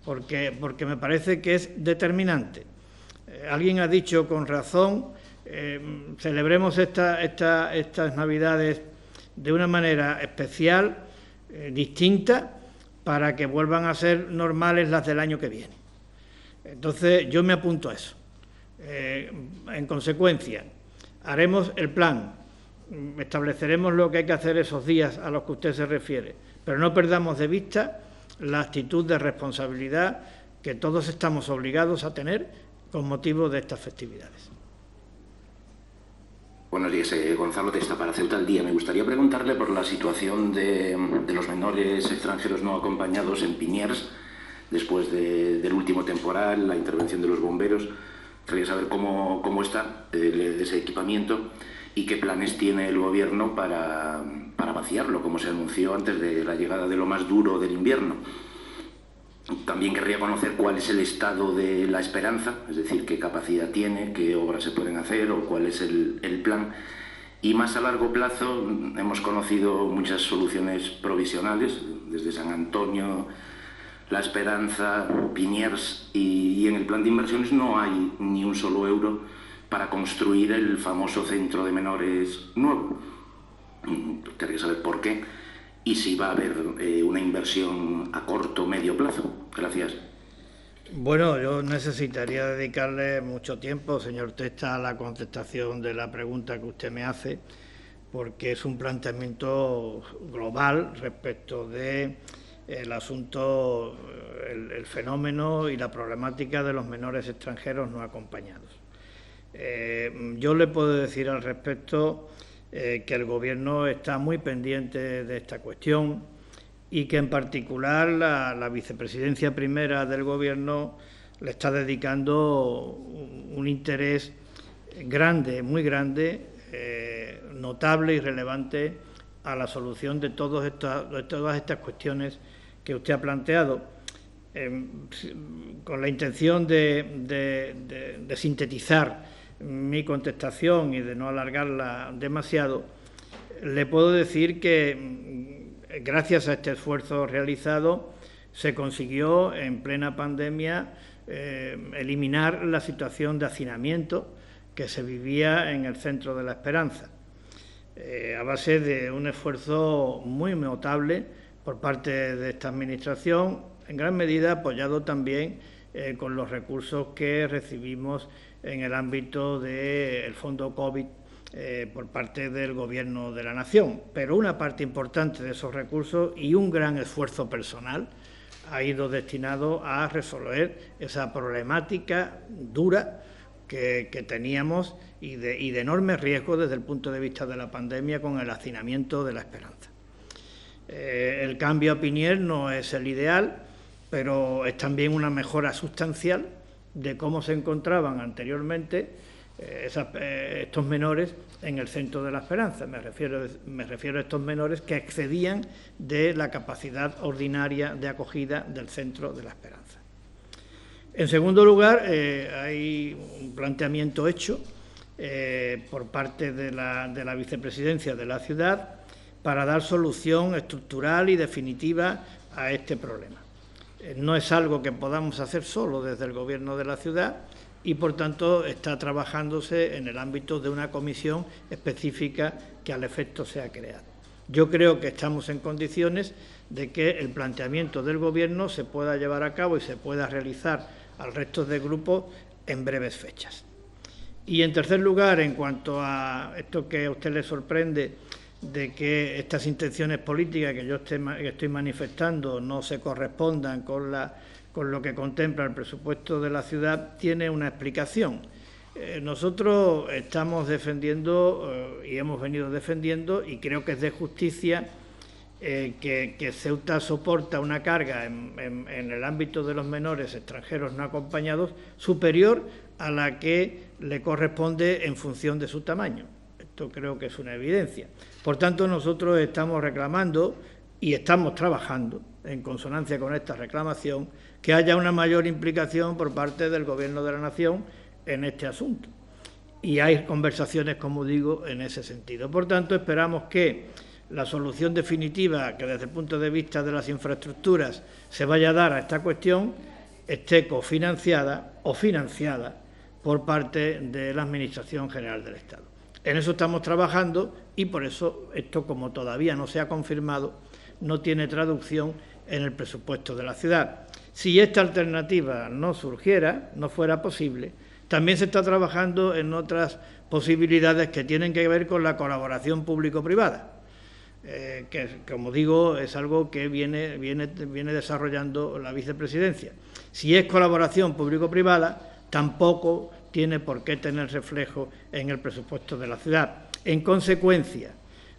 porque me parece que es determinante. Alguien ha dicho con razón, celebremos estas Navidades de una manera especial, distinta, para que vuelvan a ser normales las del año que viene. Entonces, yo me apunto a eso. En consecuencia, haremos el plan, estableceremos lo que hay que hacer esos días a los que usted se refiere, pero no perdamos de vista la actitud de responsabilidad que todos estamos obligados a tener con motivo de estas festividades. Buenos días, Gonzalo Testa, para Ceuta al Día. Me gustaría preguntarle por la situación de los menores extranjeros no acompañados en Piniers, después del último temporal, la intervención de los bomberos. Quería saber cómo está ese equipamiento y qué planes tiene el Gobierno para vaciarlo, como se anunció antes de la llegada de lo más duro del invierno. También querría conocer cuál es el estado de la esperanza, es decir, qué capacidad tiene, qué obras se pueden hacer o cuál es el plan. Y más a largo plazo hemos conocido muchas soluciones provisionales, desde San Antonio, La Esperanza, Piniers, y en el plan de inversiones no hay ni un solo euro para construir el famoso centro de menores nuevo. Quería saber por qué y si va a haber una inversión a corto o medio plazo. Gracias. Bueno, yo necesitaría dedicarle mucho tiempo, señor Testa, a la contestación de la pregunta que usted me hace, porque es un planteamiento global respecto de el asunto, el fenómeno y la problemática de los menores extranjeros no acompañados. Yo le puedo decir al respecto que el Gobierno está muy pendiente de esta cuestión y que en particular la vicepresidencia primera del Gobierno le está dedicando un interés grande, muy grande, notable y relevante a la solución de todas estas cuestiones que usted ha planteado, con la intención de sintetizar mi contestación y de no alargarla demasiado, le puedo decir que gracias a este esfuerzo realizado se consiguió en plena pandemia eliminar la situación de hacinamiento que se vivía en el Centro de la Esperanza, a base de un esfuerzo muy notable por parte de esta Administración, en gran medida apoyado también con los recursos que recibimos en el ámbito del Fondo COVID por parte del Gobierno de la Nación. Pero una parte importante de esos recursos y un gran esfuerzo personal ha ido destinado a resolver esa problemática dura que teníamos y de enorme riesgo desde el punto de vista de la pandemia con el hacinamiento de la Esperanza. El cambio a Piniers no es el ideal, pero es también una mejora sustancial de cómo se encontraban anteriormente estos menores en el Centro de la Esperanza. Me refiero a estos menores que excedían de la capacidad ordinaria de acogida del Centro de la Esperanza. En segundo lugar, hay un planteamiento hecho por parte de la Vicepresidencia de la ciudad para dar solución estructural y definitiva a este problema. No es algo que podamos hacer solo desde el Gobierno de la ciudad y, por tanto, está trabajándose en el ámbito de una comisión específica que al efecto sea creada. Yo creo que estamos en condiciones de que el planteamiento del Gobierno se pueda llevar a cabo y se pueda realizar al resto de grupos en breves fechas. Y, en tercer lugar, en cuanto a esto que a usted le sorprende de que estas intenciones políticas que yo estoy manifestando no se correspondan con lo que contempla el presupuesto de la ciudad, tiene una explicación. Nosotros estamos defendiendo y hemos venido defendiendo, y creo que es de justicia, que Ceuta soporta una carga en el ámbito de los menores extranjeros no acompañados superior a la que le corresponde en función de su tamaño. Esto creo que es una evidencia. Por tanto, nosotros estamos reclamando y estamos trabajando en consonancia con esta reclamación que haya una mayor implicación por parte del Gobierno de la Nación en este asunto. Y hay conversaciones, como digo, en ese sentido. Por tanto, esperamos que la solución definitiva, que desde el punto de vista de las infraestructuras se vaya a dar a esta cuestión, esté cofinanciada o financiada por parte de la Administración General del Estado. En eso estamos trabajando y por eso esto, como todavía no se ha confirmado, no tiene traducción en el presupuesto de la ciudad. Si esta alternativa no surgiera, no fuera posible, también se está trabajando en otras posibilidades que tienen que ver con la colaboración público-privada, que, como digo, es algo que viene desarrollando la Vicepresidencia. Si es colaboración público-privada, tampoco tiene por qué tener reflejo en el presupuesto de la ciudad. En consecuencia,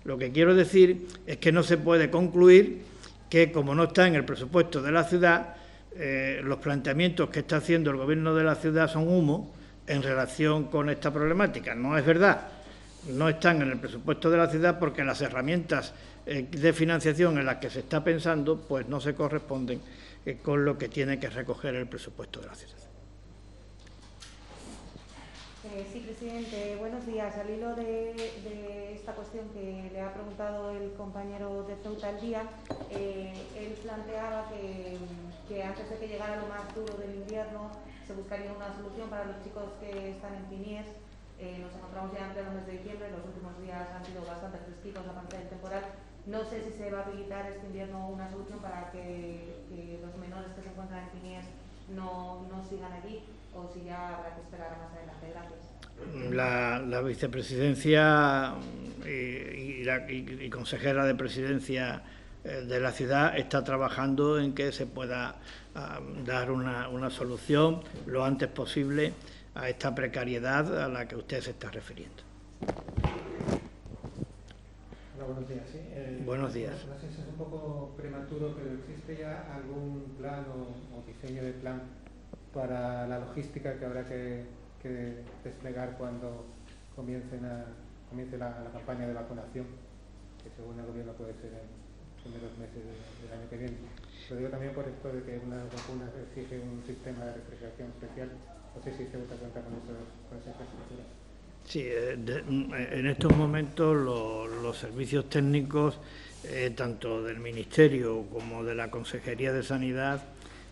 lo que quiero decir es que no se puede concluir que, como no está en el presupuesto de la ciudad, los planteamientos que está haciendo el Gobierno de la ciudad son humo en relación con esta problemática. No es verdad. No están en el presupuesto de la ciudad porque las herramientas de financiación en las que se está pensando pues no se corresponden con lo que tiene que recoger el presupuesto de la ciudad. Sí, presidente, buenos días. Al hilo de esta cuestión que le ha preguntado el compañero de Ceuta al día, él planteaba que antes de que llegara lo más duro del invierno se buscaría una solución para los chicos que están en Piniers. Nos encontramos ya en pleno mes de diciembre, los últimos días han sido bastante fresquitos a partir del temporal. No sé si se va a habilitar este invierno una solución para que los menores que se encuentran en Piniers no sigan allí, o si ya habrá que esperar a más adelante. Gracias. La Vicepresidencia y consejera de Presidencia de la ciudad está trabajando en que se pueda dar una solución lo antes posible a esta precariedad a la que usted se está refiriendo. Hola, buenos días. ¿Sí? Buenos días. No sé si es un poco prematuro, pero ¿existe ya algún plan o diseño de plan para la logística que habrá que desplegar cuando comience la campaña de vacunación, que según el Gobierno puede ser en los primeros meses del año que viene? Lo digo también por esto de que una vacuna exige un sistema de refrigeración especial No sé si Ceuta cuenta con esa infraestructura. Sí, en estos momentos los servicios técnicos, tanto del Ministerio como de la Consejería de Sanidad,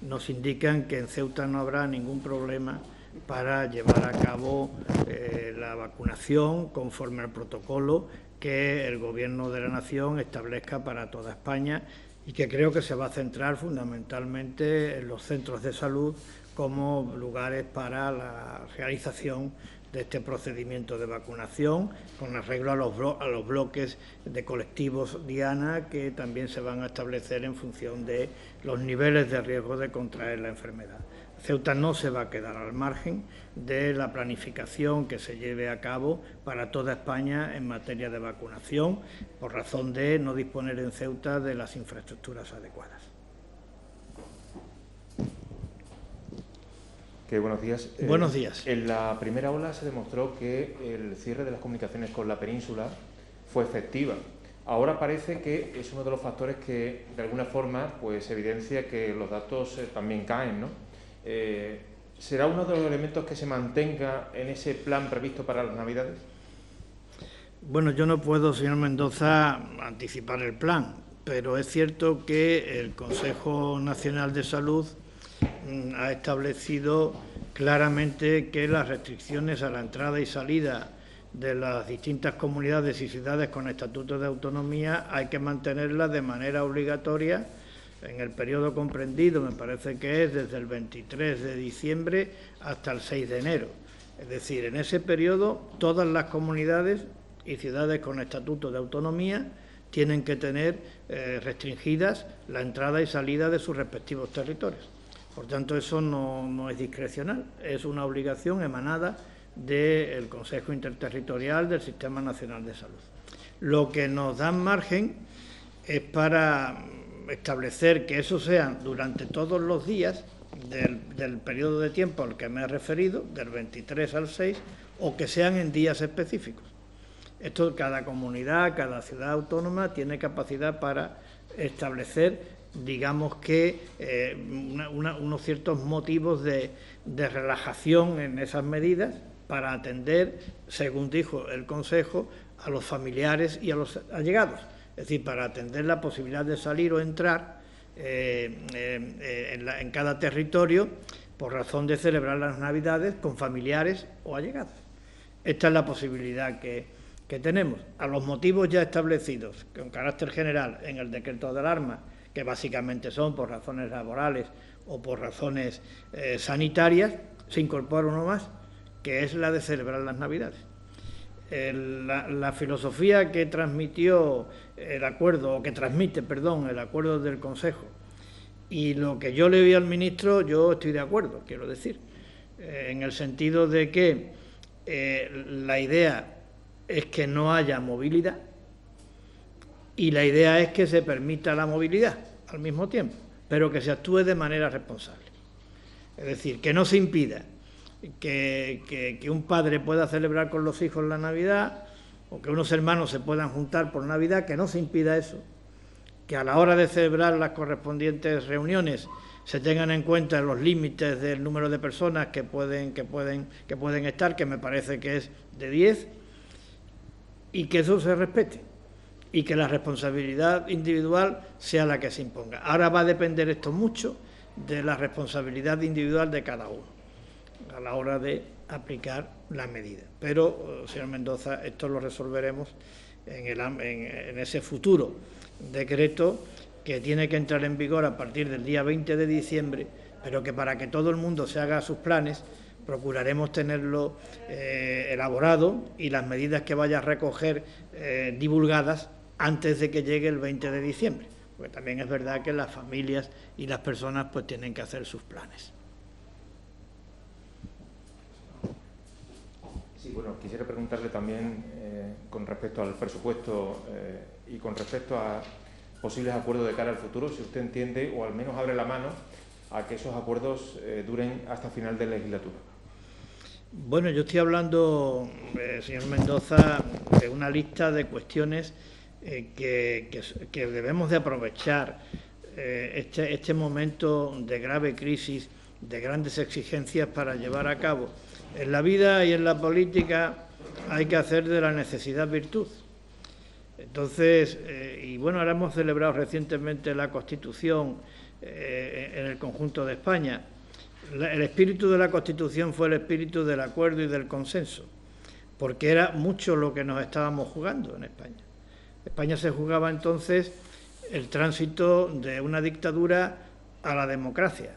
nos indican que en Ceuta no habrá ningún problema para llevar a cabo la vacunación conforme al protocolo que el Gobierno de la Nación establezca para toda España y que creo que se va a centrar fundamentalmente en los centros de salud como lugares para la realización de este procedimiento de vacunación, con arreglo a los bloques de colectivos diana que también se van a establecer en función de los niveles de riesgo de contraer la enfermedad. Ceuta no se va a quedar al margen de la planificación que se lleve a cabo para toda España en materia de vacunación, por razón de no disponer en Ceuta de las infraestructuras adecuadas. Buenos días. Buenos días. En la primera ola se demostró que el cierre de las comunicaciones con la península fue efectiva. Ahora parece que es uno de los factores que, de alguna forma, pues evidencia que los datos también caen, ¿no? ¿Será uno de los elementos que se mantenga en ese plan previsto para las Navidades? Bueno, yo no puedo, señor Mendoza, anticipar el plan, pero es cierto que el Consejo Nacional de Salud ha establecido claramente que las restricciones a la entrada y salida de las distintas comunidades y ciudades con estatutos de autonomía hay que mantenerlas de manera obligatoria en el periodo comprendido, me parece que es desde el 23 de diciembre hasta el 6 de enero. Es decir, en ese periodo todas las comunidades y ciudades con estatutos de autonomía tienen que tener restringidas la entrada y salida de sus respectivos territorios. Por tanto, eso no es discrecional, es una obligación emanada del Consejo Interterritorial del Sistema Nacional de Salud. Lo que nos da margen es para establecer que eso sea durante todos los días del periodo de tiempo al que me he referido, del 23 al 6, o que sean en días específicos. Esto, cada comunidad, cada ciudad autónoma tiene capacidad para establecer, digamos que, unos ciertos motivos de relajación en esas medidas para atender, según dijo el Consejo, a los familiares y a los allegados. Es decir, para atender la posibilidad de salir o entrar en cada territorio por razón de celebrar las Navidades con familiares o allegados. Esta es la posibilidad que tenemos. A los motivos ya establecidos con carácter general en el decreto de alarma, que básicamente son por razones laborales o por razones sanitarias, se incorpora uno más, que es la de celebrar las Navidades. La filosofía que transmitió el acuerdo, o que transmite, perdón, el acuerdo del Consejo, y lo que yo le vi al ministro, yo estoy de acuerdo, quiero decir, en el sentido de que la idea es que no haya movilidad y la idea es que se permita la movilidad al mismo tiempo, pero que se actúe de manera responsable. Es decir, que no se impida que un padre pueda celebrar con los hijos la Navidad o que unos hermanos se puedan juntar por Navidad, que no se impida eso, que a la hora de celebrar las correspondientes reuniones se tengan en cuenta los límites del número de personas que pueden estar, que me parece que es de 10, y que eso se respete y que la responsabilidad individual sea la que se imponga. Ahora va a depender esto mucho de la responsabilidad individual de cada uno a la hora de aplicar la medida. Pero, señor Mendoza, esto lo resolveremos en ese futuro decreto que tiene que entrar en vigor a partir del día 20 de diciembre, pero que para que todo el mundo se haga sus planes, procuraremos tenerlo elaborado y las medidas que vaya a recoger divulgadas antes de que llegue el 20 de diciembre. Porque también es verdad que las familias y las personas pues tienen que hacer sus planes. Sí, bueno, quisiera preguntarle también con respecto al presupuesto y con respecto a posibles acuerdos de cara al futuro, si usted entiende o al menos abre la mano a que esos acuerdos duren hasta final de legislatura. Bueno, yo estoy hablando, señor Mendoza, de una lista de cuestiones que debemos de aprovechar este momento de grave crisis de grandes exigencias para llevar a cabo. En la vida y en la política hay que hacer de la necesidad virtud. Entonces, y bueno, ahora hemos celebrado recientemente la Constitución en el conjunto de España. El espíritu de la Constitución fue el espíritu del acuerdo y del consenso, porque era mucho lo que nos estábamos jugando en España. España se jugaba entonces el tránsito de una dictadura a la democracia.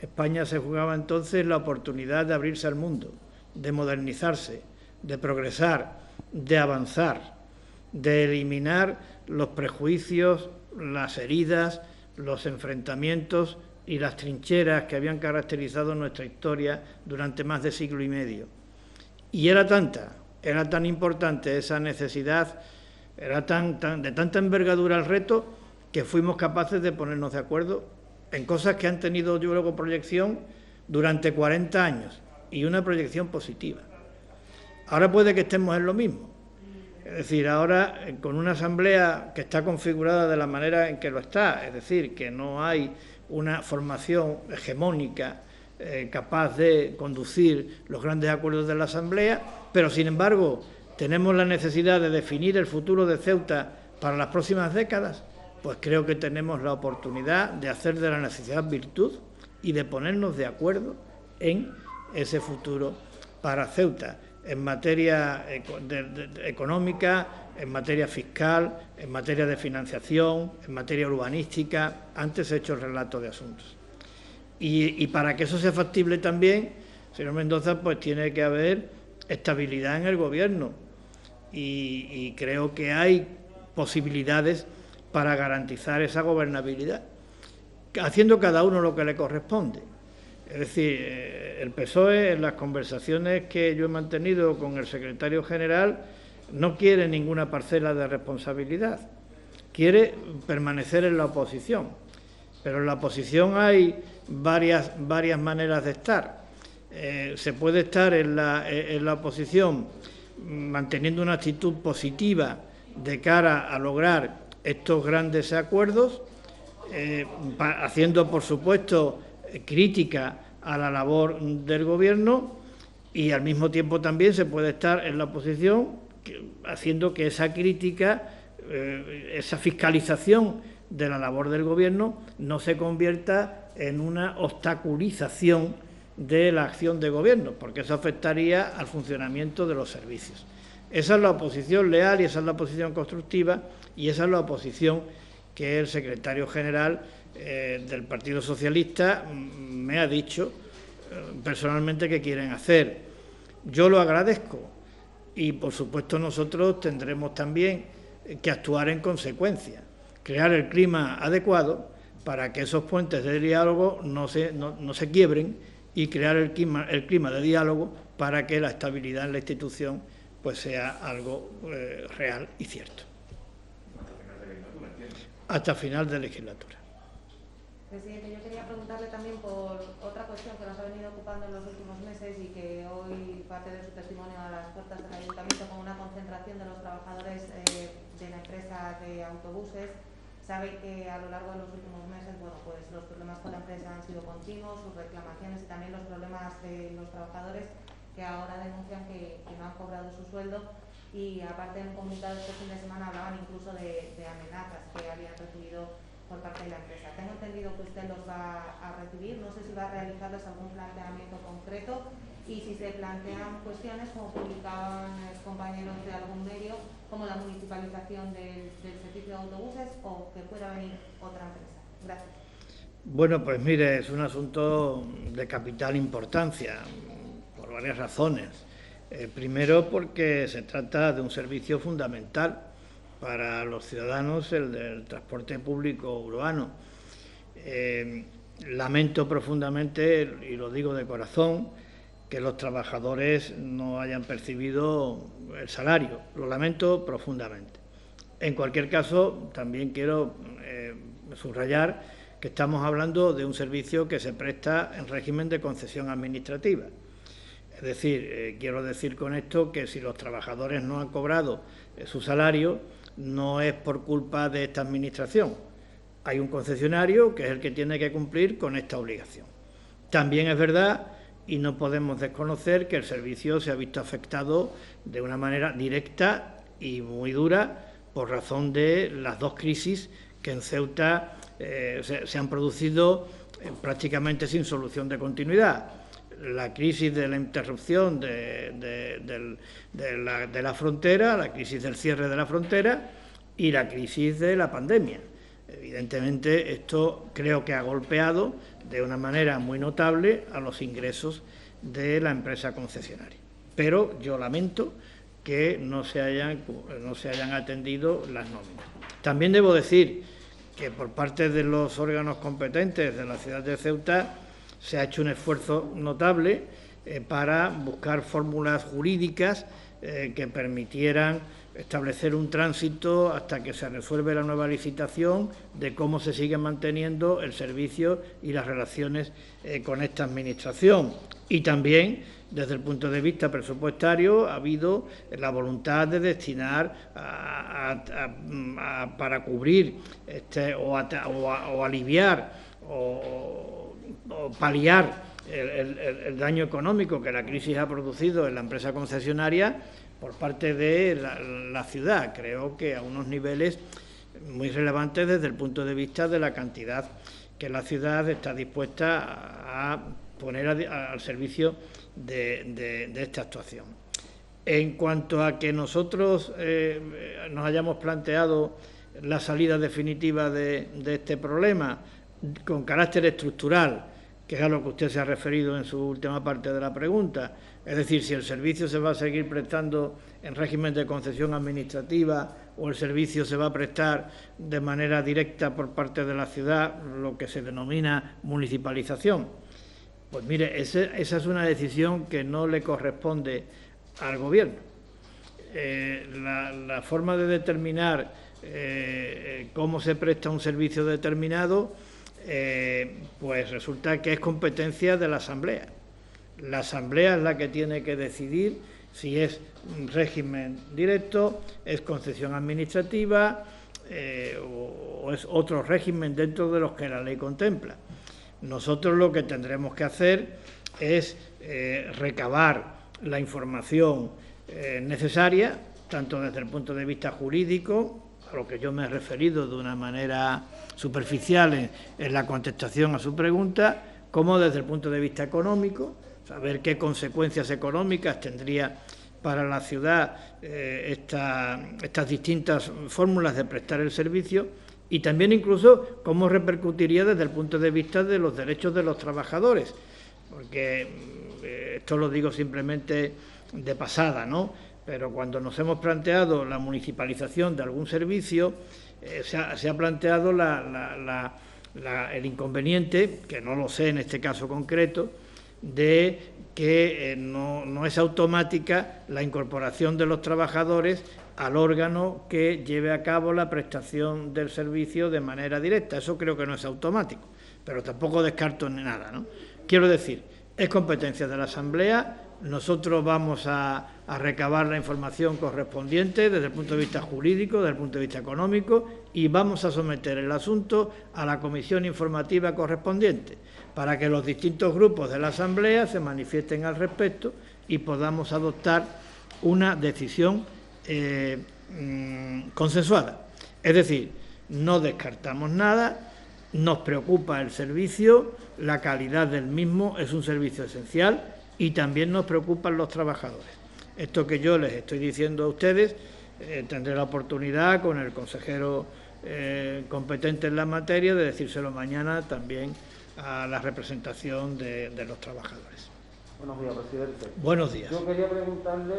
España se jugaba entonces la oportunidad de abrirse al mundo, de modernizarse, de progresar, de avanzar, de eliminar los prejuicios, las heridas, los enfrentamientos y las trincheras que habían caracterizado nuestra historia durante más de siglo y medio. Y era tan importante esa necesidad, era de tanta envergadura el reto, que fuimos capaces de ponernos de acuerdo en cosas que han tenido yo luego proyección durante 40 años, y una proyección positiva. Ahora puede que estemos en lo mismo. Es decir, ahora con una asamblea que está configurada de la manera en que lo está, es decir, que no hay una formación hegemónica capaz de conducir los grandes acuerdos de la asamblea, pero sin embargo tenemos la necesidad de definir el futuro de Ceuta para las próximas décadas, pues creo que tenemos la oportunidad de hacer de la necesidad virtud y de ponernos de acuerdo en ese futuro para Ceuta, en materia económica, en materia fiscal, en materia de financiación, en materia urbanística. Antes he hecho el relato de asuntos. Y para que eso sea factible también, señor Mendoza, pues tiene que haber estabilidad en el Gobierno. Y creo que hay posibilidades para garantizar esa gobernabilidad, haciendo cada uno lo que le corresponde. Es decir, el PSOE, en las conversaciones que yo he mantenido con el secretario general, no quiere ninguna parcela de responsabilidad, quiere permanecer en la oposición. Pero en la oposición hay varias maneras de estar. Se puede estar en la oposición manteniendo una actitud positiva de cara a lograr estos grandes acuerdos, haciendo, por supuesto, crítica a la labor del Gobierno, y al mismo tiempo también se puede estar en la oposición haciendo que esa crítica, esa fiscalización de la labor del Gobierno no se convierta en una obstaculización de la acción de Gobierno, porque eso afectaría al funcionamiento de los servicios. Esa es la oposición leal y esa es la oposición constructiva, y esa es la oposición que el secretario general del Partido Socialista me ha dicho personalmente que quieren hacer. Yo lo agradezco y, por supuesto, nosotros tendremos también que actuar en consecuencia, crear el clima adecuado para que esos puentes de diálogo no se quiebren, y crear el clima de diálogo para que la estabilidad en la institución pues sea algo real y cierto. Hasta final de legislatura. Presidente, yo quería preguntarle también por otra cuestión que nos ha venido ocupando en los últimos meses y que hoy parte de su testimonio a las puertas del Ayuntamiento, con una concentración de los trabajadores de la empresa de autobuses. Sabe que a lo largo de los últimos meses, bueno, pues los problemas con la empresa han sido continuos, sus reclamaciones y también los problemas de los trabajadores que ahora denuncian que no han cobrado su sueldo, y aparte en un comunicado este fin de semana hablaban incluso de amenazas que habían recibido por parte de la empresa. Tengo entendido que usted los va a recibir, no sé si va a realizarles algún planteamiento concreto, y si se plantean cuestiones como publicaban compañeros de algún medio, como la municipalización del servicio de autobuses, o que pueda venir otra empresa. Gracias. Bueno, pues mire, es un asunto de capital importancia, por varias razones. Primero, porque se trata de un servicio fundamental para los ciudadanos, el del transporte público urbano. Lamento profundamente, y lo digo de corazón, que los trabajadores no hayan percibido el salario. Lo lamento profundamente. En cualquier caso, también quiero subrayar que estamos hablando de un servicio que se presta en régimen de concesión administrativa. Es decir, quiero decir con esto que si los trabajadores no han cobrado su salario, no es por culpa de esta administración. Hay un concesionario que es el que tiene que cumplir con esta obligación. También es verdad, y no podemos desconocer, que el servicio se ha visto afectado de una manera directa y muy dura por razón de las dos crisis que en Ceuta se han producido prácticamente sin solución de continuidad. La crisis de la interrupción de la frontera, la crisis del cierre de la frontera y la crisis de la pandemia. Evidentemente, esto creo que ha golpeado de una manera muy notable a los ingresos de la empresa concesionaria. Pero yo lamento que no se hayan atendido las nóminas. También debo decir que por parte de los órganos competentes de la ciudad de Ceuta se ha hecho un esfuerzo notable para buscar fórmulas jurídicas que permitieran establecer un tránsito hasta que se resuelve la nueva licitación de cómo se sigue manteniendo el servicio y las relaciones con esta administración. Y también, desde el punto de vista presupuestario, ha habido la voluntad de destinar para cubrir o aliviar o paliar el daño económico que la crisis ha producido en la empresa concesionaria por parte de la ciudad. Creo que a unos niveles muy relevantes desde el punto de vista de la cantidad que la ciudad está dispuesta a poner al servicio de esta actuación. En cuanto a que nosotros nos hayamos planteado la salida definitiva de este problema con carácter estructural, que es a lo que usted se ha referido en su última parte de la pregunta, es decir, si el servicio se va a seguir prestando en régimen de concesión administrativa o el servicio se va a prestar de manera directa por parte de la ciudad, lo que se denomina municipalización. Pues mire, esa es una decisión que no le corresponde al Gobierno. La forma de determinar cómo se presta un servicio determinado, pues resulta que es competencia de la Asamblea. La Asamblea es la que tiene que decidir si es un régimen directo, es concesión administrativa o es otro régimen dentro de los que la ley contempla. Nosotros lo que tendremos que hacer es recabar la información necesaria, tanto desde el punto de vista jurídico, a lo que yo me he referido de una manera superficial en la contestación a su pregunta, como desde el punto de vista económico, saber qué consecuencias económicas tendría para la ciudad estas distintas fórmulas de prestar el servicio y también incluso cómo repercutiría desde el punto de vista de los derechos de los trabajadores, porque esto lo digo simplemente de pasada, ¿no? Pero cuando nos hemos planteado la municipalización de algún servicio, se ha planteado el inconveniente, que no lo sé en este caso concreto, de que no es automática la incorporación de los trabajadores al órgano que lleve a cabo la prestación del servicio de manera directa. Eso creo que no es automático, pero tampoco descarto ni nada, ¿no? Quiero decir, es competencia de la Asamblea. Nosotros vamos a recabar la información correspondiente desde el punto de vista jurídico, desde el punto de vista económico, y vamos a someter el asunto a la comisión informativa correspondiente para que los distintos grupos de la Asamblea se manifiesten al respecto y podamos adoptar una decisión consensuada. Es decir, no descartamos nada, nos preocupa el servicio, la calidad del mismo es un servicio esencial y también nos preocupan los trabajadores. Esto que yo les estoy diciendo a ustedes, tendré la oportunidad con el consejero competente en la materia de decírselo mañana también a la representación de los trabajadores. Buenos días, presidente. Buenos días. Yo quería preguntarle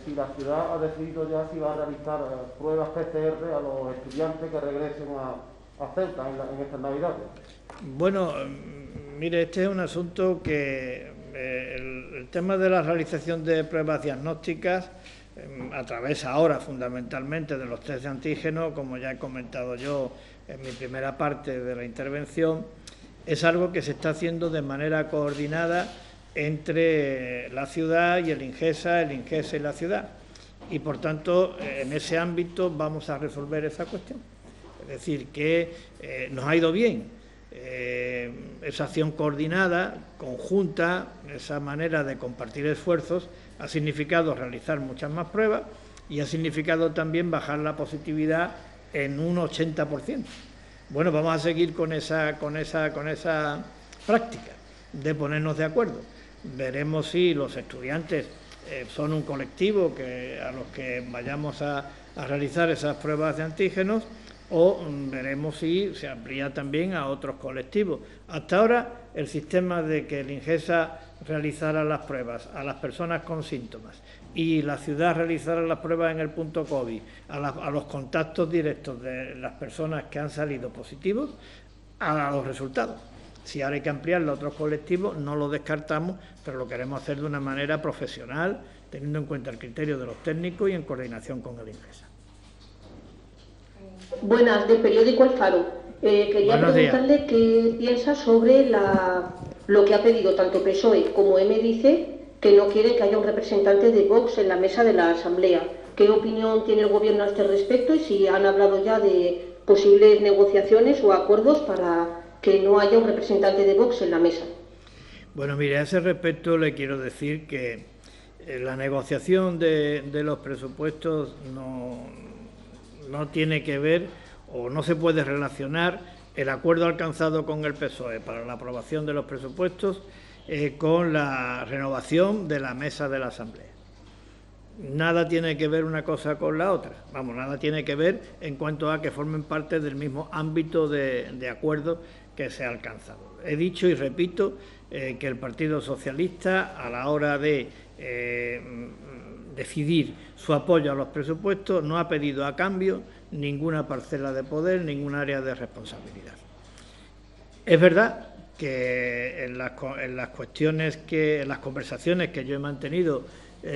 si la ciudad ha decidido ya si va a realizar pruebas PCR a los estudiantes que regresen a Ceuta en estas Navidades. Bueno, mire, este es un asunto que el tema de la realización de pruebas diagnósticas a través ahora fundamentalmente de los test de antígeno, como ya he comentado yo en mi primera parte de la intervención, es algo que se está haciendo de manera coordinada entre la ciudad y el INGESA y la ciudad. Y, por tanto, en ese ámbito vamos a resolver esa cuestión. Es decir, que nos ha ido bien esa acción coordinada, conjunta, esa manera de compartir esfuerzos, ha significado realizar muchas más pruebas y ha significado también bajar la positividad en un 80%. Bueno, vamos a seguir con esa práctica de ponernos de acuerdo. Veremos si los estudiantes son un colectivo a los que vayamos a realizar esas pruebas de antígenos, o veremos si se amplía también a otros colectivos. Hasta ahora, el sistema de que el INGESA realizara las pruebas a las personas con síntomas y la ciudad realizara las pruebas en el punto COVID a los contactos directos de las personas que han salido positivos, ha dado resultados. Si ahora hay que ampliarlo a otros colectivos, no lo descartamos, pero lo queremos hacer de una manera profesional, teniendo en cuenta el criterio de los técnicos y en coordinación con el INGESA. Buenas, del periódico El Faro. Quería preguntarle qué piensa sobre lo que ha pedido tanto PSOE como MDC, que no quiere que haya un representante de Vox en la mesa de la Asamblea. ¿Qué opinión tiene el Gobierno a este respecto y si han hablado ya de posibles negociaciones o acuerdos para que no haya un representante de Vox en la mesa? Bueno, mire, a ese respecto le quiero decir que la negociación de los presupuestos no tiene que ver o no se puede relacionar el acuerdo alcanzado con el PSOE para la aprobación de los presupuestos con la renovación de la mesa de la Asamblea. Nada tiene que ver una cosa con la otra. Vamos, nada tiene que ver en cuanto a que formen parte del mismo ámbito de acuerdo que se ha alcanzado. He dicho y repito que el Partido Socialista, a la hora de decidir su apoyo a los presupuestos, no ha pedido a cambio ninguna parcela de poder, ningún área de responsabilidad. Es verdad que en las conversaciones que yo he mantenido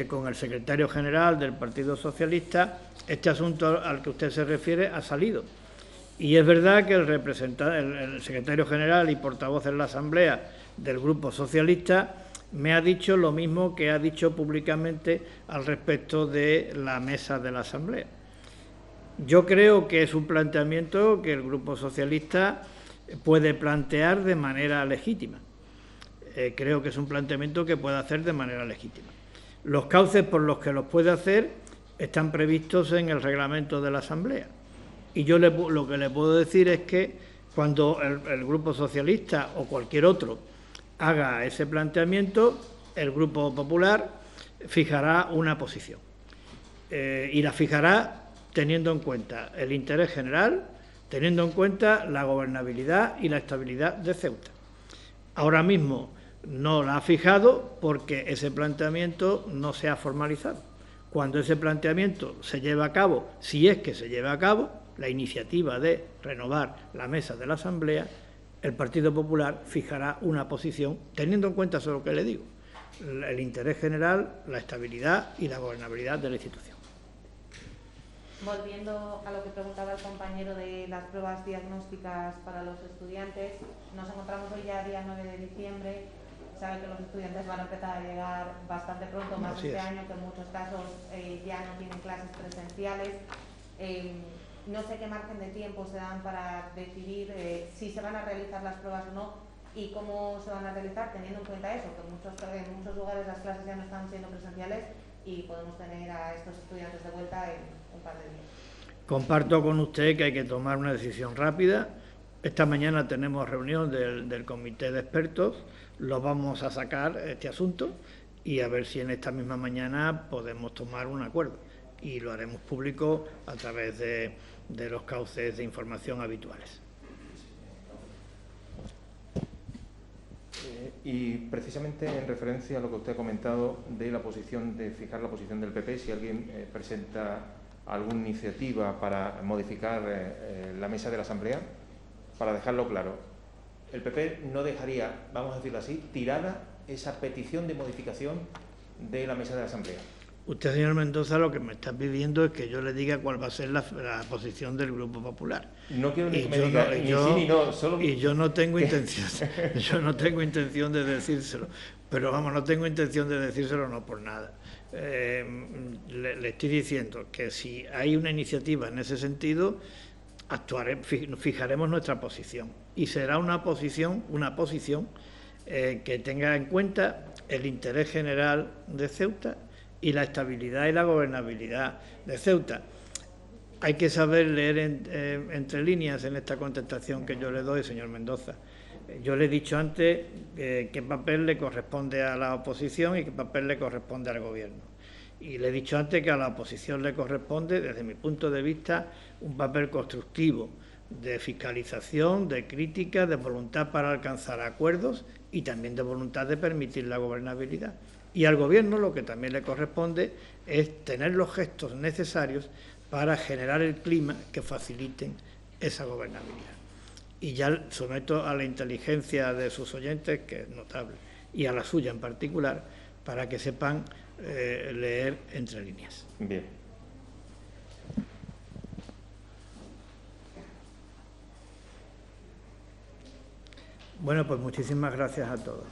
con el secretario general del Partido Socialista, este asunto al que usted se refiere ha salido. Y es verdad que el secretario general y portavoz en la Asamblea del Grupo Socialista me ha dicho lo mismo que ha dicho públicamente al respecto de la mesa de la Asamblea. Yo creo que es un planteamiento que el Grupo Socialista puede plantear de manera legítima. Creo que es un planteamiento que puede hacer de manera legítima. Los cauces por los que los puede hacer están previstos en el reglamento de la Asamblea. Y yo lo que le puedo decir es que cuando el Grupo Socialista o cualquier otro haga ese planteamiento, el Grupo Popular fijará una posición. Y la fijará teniendo en cuenta el interés general, teniendo en cuenta la gobernabilidad y la estabilidad de Ceuta. Ahora mismo no la ha fijado porque ese planteamiento no se ha formalizado. Cuando ese planteamiento se lleve a cabo, si es que se lleva a cabo, la iniciativa de renovar la mesa de la Asamblea, el Partido Popular fijará una posición teniendo en cuenta eso lo que le digo, el interés general, la estabilidad y la gobernabilidad de la institución. Volviendo a lo que preguntaba el compañero de las pruebas diagnósticas para los estudiantes, nos encontramos hoy ya día 9 de diciembre, sabe que los estudiantes van a empezar a llegar bastante pronto, más este año, que en muchos casos ya no tienen clases presenciales. No sé qué margen de tiempo se dan para decidir si se van a realizar las pruebas o no y cómo se van a realizar, teniendo en cuenta eso, que en muchos lugares las clases ya no están siendo presenciales y podemos tener a estos estudiantes de vuelta en un par de días. Comparto con usted que hay que tomar una decisión rápida. Esta mañana tenemos reunión del comité de expertos, lo vamos a sacar este asunto y a ver si en esta misma mañana podemos tomar un acuerdo y lo haremos público a través de los cauces de información habituales. Y precisamente en referencia a lo que usted ha comentado de la posición, de fijar la posición del PP, si alguien presenta alguna iniciativa para modificar la mesa de la Asamblea, para dejarlo claro, el PP no dejaría, vamos a decirlo así, tirada esa petición de modificación de la mesa de la Asamblea. Usted, señor Mendoza, lo que me está pidiendo es que yo le diga cuál va a ser la posición del Grupo Popular. No quiero que me diga ni sí ni no, solo... Y yo no tengo intención, de decírselo. Pero vamos, no tengo intención de decírselo no por nada. Le estoy diciendo que si hay una iniciativa en ese sentido, fijaremos nuestra posición. y será una posición que tenga en cuenta el interés general de Ceuta y la estabilidad y la gobernabilidad de Ceuta. Hay que saber leer entre líneas en esta contestación que yo le doy, señor Mendoza. Yo le he dicho antes qué papel le corresponde a la oposición y qué papel le corresponde al Gobierno. Y le he dicho antes que a la oposición le corresponde, desde mi punto de vista, un papel constructivo de fiscalización, de crítica, de voluntad para alcanzar acuerdos y también de voluntad de permitir la gobernabilidad. Y al Gobierno lo que también le corresponde es tener los gestos necesarios para generar el clima que faciliten esa gobernabilidad. Y ya someto a la inteligencia de sus oyentes, que es notable, y a la suya en particular, para que sepan leer entre líneas. Bien. Bueno, pues muchísimas gracias a todos.